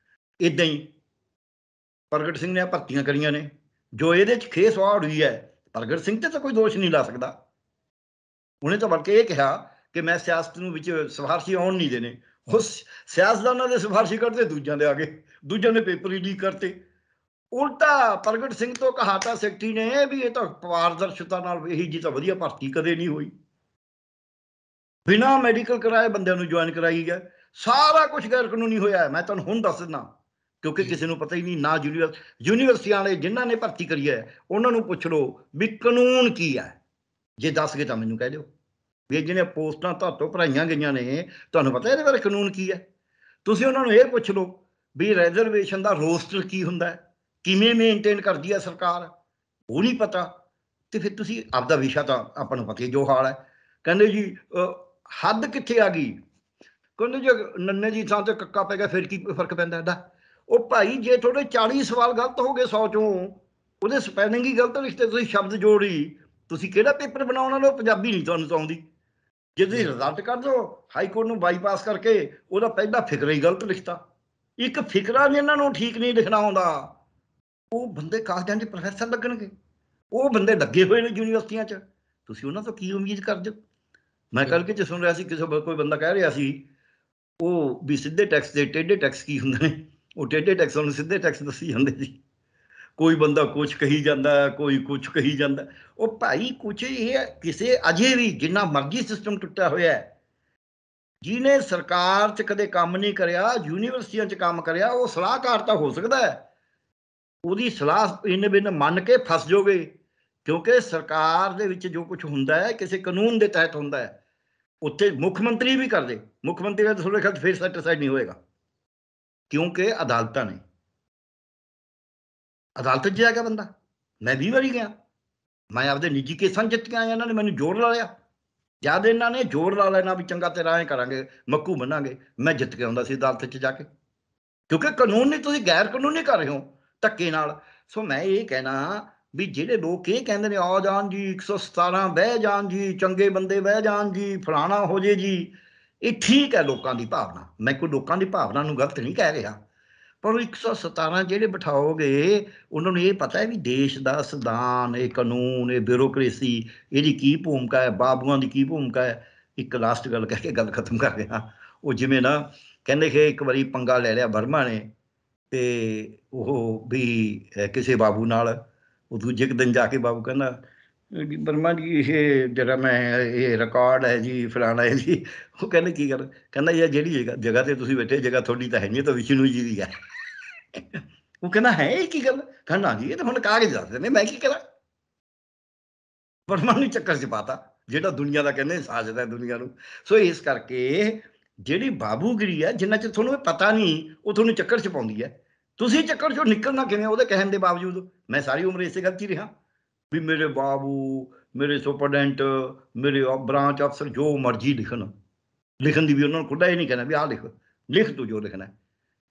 ਇੱਦਾਂ ਹੀ ਪ੍ਰਗਟ ਸਿੰਘ ਨੇ ਭਰਤੀਆਂ ਕਰੀਆਂ ਨੇ, ਜੋ ਇਹਦੇ 'ਚ ਖੇਸ ਵਾੜ ਹੋਈ ਹੈ, ਪ੍ਰਗਟ ਸਿੰਘ ਤੇ ਤਾਂ ਕੋਈ ਦੋਸ਼ ਨਹੀਂ ਲਾ ਸਕਦਾ। ਉਹਨੇ ਤਾਂ ਬਲਕਿ ਇਹ ਕਿਹਾ ਕਿ ਮੈਂ ਸਿਆਸਤ ਨੂੰ ਵਿੱਚ ਸਿਫਾਰਸ਼ੀ ਆਉਣ ਨਹੀਂ ਦੇਣੇ। ਉਹ ਸਿਆਸਤਦਾਨਾਂ ਦੇ ਸਿਫਾਰਸ਼ੀ ਕਰਦੇ, ਦੂਜਿਆਂ ਦੇ ਆ ਗਏ, ਦੂਜਿਆਂ ਨੇ ਪੇਪਰ ਹੀ ਲੀਕ ਕਰਤੇ। ਉਲਟਾ ਪ੍ਰਗਟ ਸਿੰਘ ਤੋਂ ਕਹਾਤਾ ਸੈਕਟਰੀ ਨੇ ਵੀ ਇਹ ਤਾਂ ਪਾਰਦਰਸ਼ਤਾ ਨਾਲ, ਇਹੀ ਜੀ ਤਾਂ ਵਧੀਆ ਭਰਤੀ ਕਦੇ ਨਹੀਂ ਹੋਈ, ਬਿਨਾਂ ਮੈਡੀਕਲ ਕਰਾਏ ਬੰਦਿਆਂ ਨੂੰ ਜੁਆਇਨ ਕਰਾਈ ਗਿਆ, ਸਾਰਾ ਕੁਝ ਗੈਰ ਕਾਨੂੰਨੀ ਹੋਇਆ। ਮੈਂ ਤੁਹਾਨੂੰ ਹੁਣ ਦੱਸ ਦਿੰਦਾ, ਕਿਉਂਕਿ ਕਿਸੇ ਨੂੰ ਪਤਾ ਹੀ ਨਹੀਂ ਨਾ। ਯੂਨੀਵਰਸਿਟੀਆਂ ਵਾਲੇ ਜਿਨ੍ਹਾਂ ਨੇ ਭਰਤੀ ਕਰੀ ਹੈ ਉਹਨਾਂ ਨੂੰ ਪੁੱਛ ਲਓ ਵੀ ਕਾਨੂੰਨ ਕੀ ਹੈ, ਜੇ ਦੱਸ ਗਏ ਤਾਂ ਮੈਨੂੰ ਕਹਿ ਦਿਓ ਵੀ ਜਿਹੜੀਆਂ ਪੋਸਟਾਂ ਤੁਹਾਤੋਂ ਭਰਾਈਆਂ ਗਈਆਂ ਨੇ, ਤੁਹਾਨੂੰ ਪਤਾ ਇਹਦੇ ਬਾਰੇ ਕਾਨੂੰਨ ਕੀ ਹੈ? ਤੁਸੀਂ ਉਹਨਾਂ ਨੂੰ ਇਹ ਪੁੱਛ ਲਓ ਵੀ ਰਿਜ਼ਰਵੇਸ਼ਨ ਦਾ ਰੋਸਟਰ ਕੀ ਹੁੰਦਾ ਹੈ, ਕਿਵੇਂ ਮੇਨਟੇਨ ਕਰਦੀ ਹੈ ਸਰਕਾਰ, ਉਹ ਨਹੀਂ ਪਤਾ। ਤੇ ਫਿਰ ਤੁਸੀਂ ਆਪਦਾ ਵਿਸ਼ਾ ਤਾਂ ਆਪਾਂ ਨੂੰ ਪਤਾ ਹੀ ਜੋ ਹਾਲ ਹੈ। ਕਹਿੰਦੇ ਜੀ ਹੱਦ ਕਿੱਥੇ ਆ ਗਈ, ਕਹਿੰਦੇ ਜੇ ਨੰਨੇ ਦੀ ਥਾਂ ਤੇ ਕੱਕਾ ਪੈ ਗਿਆ ਫਿਰ ਕੀ ਫਰਕ ਪੈਂਦਾ ਇਹਦਾ? ਉਹ ਭਾਈ ਜੇ ਤੁਹਾਡੇ 40 ਸਵਾਲ ਗਲਤ ਹੋ ਗਏ 100 ਚੋਂ, ਉਹਦੇ ਸਪੈਲਿੰਗ ਹੀ ਗਲਤ ਲਿਖਤੇ, ਤੁਸੀਂ ਸ਼ਬਦ ਜੋੜੀ, ਤੁਸੀਂ ਕਿਹੜਾ ਪੇਪਰ ਬਣਾਉਣ ਵਾਲੇ ਹੋ? ਪੰਜਾਬੀ ਨਹੀਂ ਤੁਹਾਨੂੰ ਤਾਂ ਆਉਂਦੀ। ਜੇ ਤੁਸੀਂ ਰਿਜ਼ਲਟ ਕਰ ਦਿਓ ਹਾਈ ਕੋਰਟ ਨੂੰ ਬਾਈਪਾਸ ਕਰਕੇ, ਉਹਦਾ ਪਹਿਲਾ ਫਿਕਰਾ ਹੀ ਗਲਤ ਲਿਖਤਾ। ਇੱਕ ਫਿਕਰਾ ਵੀ ਇਹਨਾਂ ਨੂੰ ਠੀਕ ਨਹੀਂ ਲਿਖਣਾ ਆਉਂਦਾ। ਉਹ ਬੰਦੇ ਕਾਲਜਾਂ 'ਚ ਪ੍ਰੋਫੈਸਰ ਲੱਗਣਗੇ, ਉਹ ਬੰਦੇ ਲੱਗੇ ਹੋਏ ਨੇ ਯੂਨੀਵਰਸਿਟੀਆਂ 'ਚ, ਤੁਸੀਂ ਉਹਨਾਂ ਤੋਂ ਕੀ ਉਮੀਦ ਕਰਦੇ ਹੋ? ਮੈਂ ਕੱਲ੍ਹ ਕਿ ਸੁਣ ਰਿਹਾ ਸੀ, ਕਿਸੇ ਕੋਈ ਬੰਦਾ ਕਹਿ ਰਿਹਾ ਸੀ ਉਹ ਵੀ ਸਿੱਧੇ ਟੈਕਸ ਦੇ ਟੇਢੇ ਟੈਕਸ ਕੀ ਹੁੰਦੇ ਨੇ, ਉਹ ਟੇਢੇ ਟੈਕਸਾਂ ਨੂੰ ਸਿੱਧੇ ਟੈਕਸ ਦੱਸੀ ਜਾਂਦੇ ਸੀ। ਕੋਈ ਬੰਦਾ ਕੁਛ ਕਹੀ ਜਾਂਦਾ, ਕੋਈ ਕੁਛ ਕਹੀ ਜਾਂਦਾ। ਉਹ ਭਾਈ ਕੁਛ ਇਹ ਕਿਸੇ, ਅਜੇ ਵੀ ਜਿੰਨਾ ਮਰਜ਼ੀ ਸਿਸਟਮ ਟੁੱਟਿਆ ਹੋਇਆ, ਜਿਹਨੇ ਸਰਕਾਰ 'ਚ ਕਦੇ ਕੰਮ ਨਹੀਂ ਕਰਿਆ, ਯੂਨੀਵਰਸਿਟੀਆਂ 'ਚ ਕੰਮ ਕਰਿਆ, ਉਹ ਸਲਾਹਕਾਰ ਤਾਂ ਹੋ ਸਕਦਾ ਹੈ, ਉਹਦੀ ਸਲਾਹ ਇੰਨ ਬਿੰਨ ਮੰਨ ਕੇ ਫਸ ਜਾਓਗੇ, ਕਿਉਂਕਿ ਸਰਕਾਰ ਦੇ ਵਿੱਚ ਜੋ ਕੁਝ ਹੁੰਦਾ ਹੈ ਕਿਸੇ ਕਾਨੂੰਨ ਦੇ ਤਹਿਤ ਹੁੰਦਾ ਹੈ। ਉੱਥੇ ਮੁੱਖ ਮੰਤਰੀ ਵੀ ਕਰਦੇ, ਮੁੱਖ ਮੰਤਰੀ ਦਾ ਤੁਹਾਡੇ ਖਿਆਲ ਫਿਰ ਸੈਟੀਸਫਾਈਡ ਨਹੀਂ ਹੋਏਗਾ, ਕਿਉਂਕਿ ਅਦਾਲਤਾਂ ਨੇ, ਅਦਾਲਤ 'ਚ ਜਾਏਗਾ ਬੰਦਾ। ਮੈਂ 20 ਵਾਰੀ ਗਿਆ, ਮੈਂ ਆਪਦੇ ਨਿੱਜੀ ਕੇਸਾਂ ਜਿੱਤ ਕੇ ਆਇਆ, ਇਹਨਾਂ ਨੇ ਮੈਨੂੰ ਜ਼ੋਰ ਲਾਇਆ ਜਦ ਇਹਨਾਂ ਨੇ ਜ਼ੋਰ ਲਾ ਲੈਣਾ ਵੀ ਚੰਗਾ ਤੇਰਾ ਐਂ ਕਰਾਂਗੇ, ਮੱਕੂ ਬੰਨਾਂਗੇ, ਮੈਂ ਜਿੱਤ ਕੇ ਆਉਂਦਾ ਸੀ ਅਦਾਲਤ 'ਚ ਜਾ ਕੇ, ਕਿਉਂਕਿ ਕਾਨੂੰਨ ਨਹੀਂ, ਤੁਸੀਂ ਗੈਰ ਕਾਨੂੰਨੀ ਕਰ ਰਹੇ ਹੋ ਧੱਕੇ ਨਾਲ। ਸੋ ਮੈਂ ਇਹ ਕਹਿਣਾ ਵੀ ਜਿਹੜੇ ਲੋਕ ਇਹ ਕਹਿੰਦੇ ਨੇ ਆ ਜਾਣ ਜੀ 117 ਬਹਿ ਜਾਣ ਜੀ, ਚੰਗੇ ਬੰਦੇ ਬਹਿ ਜਾਣ ਜੀ, ਫਲਾਣਾ ਹੋ ਜੇ ਜੀ, ਇਹ ਠੀਕ ਹੈ ਲੋਕਾਂ ਦੀ ਭਾਵਨਾ, ਮੈਂ ਕੋਈ ਲੋਕਾਂ ਦੀ ਭਾਵਨਾ ਨੂੰ ਗਲਤ ਨਹੀਂ ਕਹਿ ਰਿਹਾ, ਪਰ 117 ਜਿਹੜੇ ਬਿਠਾਓਗੇ ਉਹਨਾਂ ਨੂੰ ਇਹ ਪਤਾ ਹੈ ਵੀ ਦੇਸ਼ ਦਾ ਸੰਵਿਧਾਨ, ਇਹ ਕਾਨੂੰਨ, ਇਹ ਬਿਊਰੋਕ੍ਰੇਸੀ, ਇਹਦੀ ਕੀ ਭੂਮਿਕਾ ਹੈ, ਬਾਬੂਆਂ ਦੀ ਕੀ ਭੂਮਿਕਾ ਹੈ। ਇੱਕ ਲਾਸਟ ਗੱਲ ਕਹਿ ਕੇ ਗੱਲ ਖਤਮ ਕਰ ਰਿਹਾ, ਉਹ ਜਿਵੇਂ ਨਾ ਕਹਿੰਦੇ ਕਿ ਇੱਕ ਵਾਰੀ ਪੰਗਾ ਲੈ ਲਿਆ ਵਰਮਾ ਨੇ, ਤੇ ਉਹ ਵੀ ਕਿਸੇ ਬਾਬੂ ਨਾਲ, ਉਹ ਦੂਜੇ ਕੁ ਦਿਨ ਜਾ ਕੇ ਬਾਬੂ ਕਹਿੰਦਾ ਵਰਮਾ ਜੀ ਇਹ ਜਿਹੜਾ ਮੈਂ ਇਹ ਰਿਕਾਰਡ ਹੈ ਜੀ, ਫਲਾਣਾ ਹੈ ਜੀ। ਉਹ ਕਹਿੰਦੇ ਕੀ ਗੱਲ? ਕਹਿੰਦਾ ਯਾਰ ਜਿਹੜੀ ਜਗ੍ਹਾ ਤੇ ਤੁਸੀਂ ਬੈਠੇ, ਜਗ੍ਹਾ ਤੁਹਾਡੀ ਤਾਂ ਹੈ ਨਹੀਂ, ਤਾਂ ਵਿਸ਼ਨੂੰ ਜੀ ਦੀ ਹੈ। ਉਹ ਕਹਿੰਦਾ ਹੈ ਇਹ ਕੀ ਗੱਲ? ਕਹਿੰਦਾ ਜੀ ਇਹ ਤਾਂ ਹੁਣ ਕਾਗਜ਼ ਦੱਸਦੇ ਨੇ, ਮੈਂ ਕੀ ਕਰਾਂ? ਵਰਮਾ ਨੂੰ ਚੱਕਰ 'ਚ ਪਾਤਾ, ਜਿਹੜਾ ਦੁਨੀਆ ਦਾ ਕਹਿੰਦੇ ਸਾਜਦਾ ਦੁਨੀਆ ਨੂੰ। ਸੋ ਇਸ ਕਰਕੇ ਜਿਹੜੀ ਬਾਬੂਗਿਰੀ ਹੈ, ਜਿੰਨਾ ਚਿਰ ਤੁਹਾਨੂੰ ਇਹ ਪਤਾ ਨਹੀਂ, ਉਹ ਤੁਹਾਨੂੰ ਚੱਕਰ 'ਚ ਪਾਉਂਦੀ ਹੈ। ਤੁਸੀਂ ਚੱਕਰ 'ਚੋਂ ਨਿਕਲਣਾ ਕਿਵੇਂ? ਉਹਦੇ ਕਹਿਣ ਦੇ ਬਾਵਜੂਦ ਮੈਂ ਸਾਰੀ ਉਮਰ ਇਸੇ ਗੱਲ 'ਚ ਹੀ ਰਿਹਾ ਵੀ ਮੇਰੇ ਬਾਬੂ, ਮੇਰੇ ਸੁਪਰਡੈਂਟ, ਮੇਰੇ ਬ੍ਰਾਂਚ ਅਫਸਰ ਜੋ ਮਰਜ਼ੀ ਲਿਖਣ ਦੀ ਵੀ ਉਹਨਾਂ ਨੂੰ ਖੁੱਲ੍ਹਾ ਇਹ ਨਹੀਂ ਕਹਿਣਾ ਵੀ ਆਹ ਲਿਖ ਤੂੰ ਜੋ ਲਿਖਣਾ।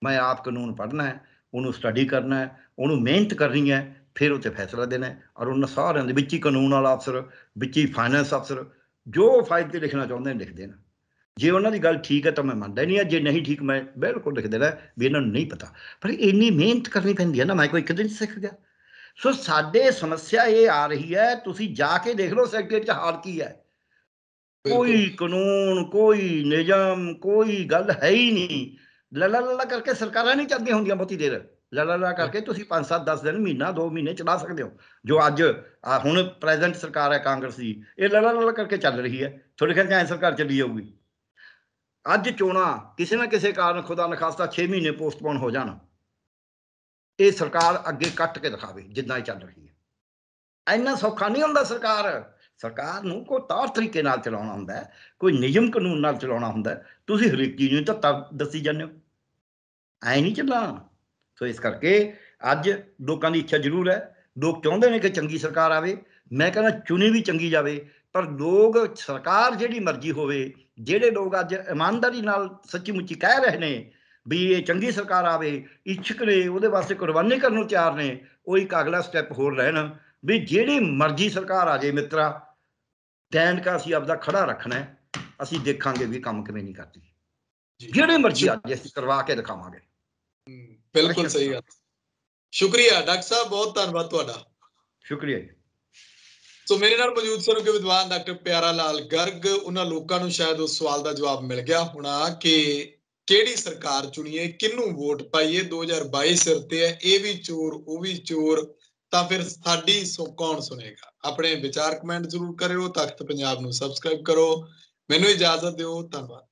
ਮੈਂ ਆਪ ਕਾਨੂੰਨ ਪੜ੍ਹਨਾ ਹੈ, ਉਹਨੂੰ ਸਟੱਡੀ ਕਰਨਾ ਹੈ, ਉਹਨੂੰ ਮਿਹਨਤ ਕਰਨੀ ਹੈ, ਫਿਰ ਉਹ 'ਤੇ ਫੈਸਲਾ ਦੇਣਾ ਹੈ। ਔਰ ਉਹਨਾਂ ਸਾਰਿਆਂ ਦੇ ਵਿੱਚ ਹੀ ਕਾਨੂੰਨ ਵਾਲਾ ਅਫਸਰ, ਵਿੱਚ ਹੀ ਫਾਈਨੈਂਸ ਅਫਸਰ, ਜੋ ਫਾਈਲ 'ਤੇ ਲਿਖਣਾ ਚਾਹੁੰਦੇ ਨੇ ਲਿਖ ਦੇਣਾ। ਜੇ ਉਹਨਾਂ ਦੀ ਗੱਲ ਠੀਕ ਹੈ ਤਾਂ ਮੈਂ ਮੰਨਦਾ ਨਹੀਂ, ਜੇ ਨਹੀਂ ਠੀਕ ਮੈਂ ਬਿਲਕੁਲ ਲਿਖ ਦੇਣਾ ਵੀ ਇਹਨਾਂ ਨੂੰ ਨਹੀਂ ਪਤਾ। ਪਰ ਇੰਨੀ ਮਿਹਨਤ ਕਰਨੀ ਪੈਂਦੀ ਹੈ ਨਾ, ਮੈਂ ਕੋਈ ਇੱਕ ਦਿਨ ਸਿੱਖ ਗਿਆ। ਸੋ ਸਾਡੇ ਸਮੱਸਿਆ ਇਹ ਆ ਰਹੀ ਹੈ, ਤੁਸੀਂ ਜਾ ਕੇ ਦੇਖ ਲਓ ਸੈਕਟਰੀਏਟ 'ਚ ਹਾਲ ਕੀ ਹੈ। ਕੋਈ ਕਾਨੂੰਨ, ਕੋਈ ਨਿਯਮ, ਕੋਈ ਗੱਲ ਹੈ ਹੀ ਨਹੀਂ। ਲੱਲਾ ਕਰਕੇ ਸਰਕਾਰਾਂ ਨਹੀਂ ਚੱਲਦੀਆਂ ਹੁੰਦੀਆਂ ਬਹੁਤੀ ਦੇਰ। ਲੱਲਾ ਕਰਕੇ ਤੁਸੀਂ 5 7 10 ਦਿਨ, ਮਹੀਨਾ 2 ਮਹੀਨੇ ਚਲਾ ਸਕਦੇ ਹੋ। ਜੋ ਅੱਜ ਹੁਣ ਪ੍ਰੈਜ਼ੈਂਟ ਸਰਕਾਰ ਹੈ ਕਾਂਗਰਸ ਦੀ, ਇਹ ਲੱਲਾ ਕਰਕੇ ਚੱਲ ਰਹੀ ਹੈ। ਤੁਹਾਡੇ ਖਿਆਲ 'ਚ ਐਂ ਸਰਕਾਰ ਚੱਲੀ ਜਾਊਗੀ? ਅੱਜ ਚੋਣਾਂ ਕਿਸੇ ਨਾ ਕਿਸੇ ਕਾਰਨ, ਖੁਦਾ ਨਖਾਸਤਾ 6 ਮਹੀਨੇ ਪੋਸਟਪੋਨ ਹੋ ਜਾਣ, ਇਹ ਸਰਕਾਰ ਅੱਗੇ ਕੱਟ ਕੇ ਦਿਖਾਵੇ ਜਿੱਦਾਂ ਇਹ ਚੱਲ ਰਹੀ ਹੈ। ਇੰਨਾ ਸੌਖਾ ਨਹੀਂ ਹੁੰਦਾ ਸਰਕਾਰ ਨੂੰ ਕੋਈ ਤੌਰ ਤਰੀਕੇ ਨਾਲ ਚਲਾਉਣਾ ਹੁੰਦਾ ਹੈ, ਕੋਈ ਨਿਯਮ ਕਾਨੂੰਨ ਨਾਲ ਚਲਾਉਣਾ ਹੁੰਦਾ। ਤੁਸੀਂ ਹਰੇਕ ਚੀਜ਼ ਨੂੰ ਧੱਕਾ ਦੱਸੀ ਜਾਂਦੇ ਹੋ, ਐਂ ਨਹੀਂ ਚੱਲਣਾ। ਸੋ ਇਸ ਕਰਕੇ ਅੱਜ ਲੋਕਾਂ ਦੀ ਇੱਛਾ ਜ਼ਰੂਰ ਹੈ, ਲੋਕ ਚਾਹੁੰਦੇ ਨੇ ਕਿ ਚੰਗੀ ਸਰਕਾਰ ਆਵੇ। ਮੈਂ ਕਹਿੰਦਾ ਚੁਣੀ ਵੀ ਚੰਗੀ ਜਾਵੇ, ਪਰ ਲੋਕ ਸਰਕਾਰ ਜਿਹੜੀ ਮਰਜ਼ੀ ਹੋਵੇ, ਜਿਹੜੇ ਲੋਕ ਅੱਜ ਇਮਾਨਦਾਰੀ ਨਾਲ ਸੱਚੀ ਮੁੱਚੀ ਕਹਿ ਰਹੇ ਨੇ ਵੀ ਇਹ ਚੰਗੀ ਸਰਕਾਰ ਆਵੇ, ਇੱਛੁਕ ਨੇ, ਉਹਦੇ ਵਾਸਤੇ ਕੁਰਬਾਨੀ ਕਰਨ ਨੂੰ ਤਿਆਰ ਨੇ, ਉਹ ਇੱਕ ਅਗਲਾ ਸਟੈਪ ਹੋਰ ਲੈਣ ਵੀ ਜਿਹੜੀ ਮਰਜ਼ੀ ਸਰਕਾਰ ਆ ਜਾਏ ਮਿੱਤਰਾ, ਟੈਂਕਾ ਅਸੀਂ ਆਪਦਾ ਖੜਾ ਰੱਖਣਾ, ਅਸੀਂ ਦੇਖਾਂਗੇ ਵੀ ਕੰਮ ਕਿਵੇਂ ਨਹੀਂ ਕਰਦੀ। ਜਿਹੜੇ ਮਰਜ਼ੀ ਆ ਜਾਏ ਅਸੀਂ ਕਰਵਾ ਕੇ ਦਿਖਾਵਾਂਗੇ। ਬਿਲਕੁਲ ਸਹੀ ਗੱਲ। ਸ਼ੁਕਰੀਆ ਡਾਕਟਰ ਸਾਹਿਬ, ਬਹੁਤ ਧੰਨਵਾਦ ਤੁਹਾਡਾ। ਸ਼ੁਕਰੀਆ ਜੀ। ਸੋ ਮੇਰੇ ਨਾਲ ਮੌਜੂਦ ਸਨ ਕਿ ਵਿਦਵਾਨ ਡਾਕਟਰ ਪਿਆਰਾ ਲਾਲ ਗਰਗ। ਉਹਨਾਂ ਲੋਕਾਂ ਨੂੰ ਸ਼ਾਇਦ ਉਸ ਸਵਾਲ ਦਾ ਜਵਾਬ ਮਿਲ ਗਿਆ ਹੋਣਾ ਕਿ ਕਿਹੜੀ ਸਰਕਾਰ ਚੁਣੀਏ, ਕਿਹਨੂੰ ਵੋਟ ਪਾਈਏ। 2022 ਸਿਰ ਤੇ ਹੈ, ਇਹ ਵੀ ਚੋਰ ਉਹ ਵੀ ਚੋਰ, ਤਾਂ ਫਿਰ ਸਾਡੀ ਕੌਣ ਸੁਣੇਗਾ? ਆਪਣੇ ਵਿਚਾਰ ਕਮੈਂਟ ਜ਼ਰੂਰ ਕਰਿਓ। ਤਖਤ ਪੰਜਾਬ ਨੂੰ ਸਬਸਕ੍ਰਾਈਬ ਕਰੋ। ਮੈਨੂੰ ਇਜਾਜ਼ਤ ਦਿਓ, ਧੰਨਵਾਦ।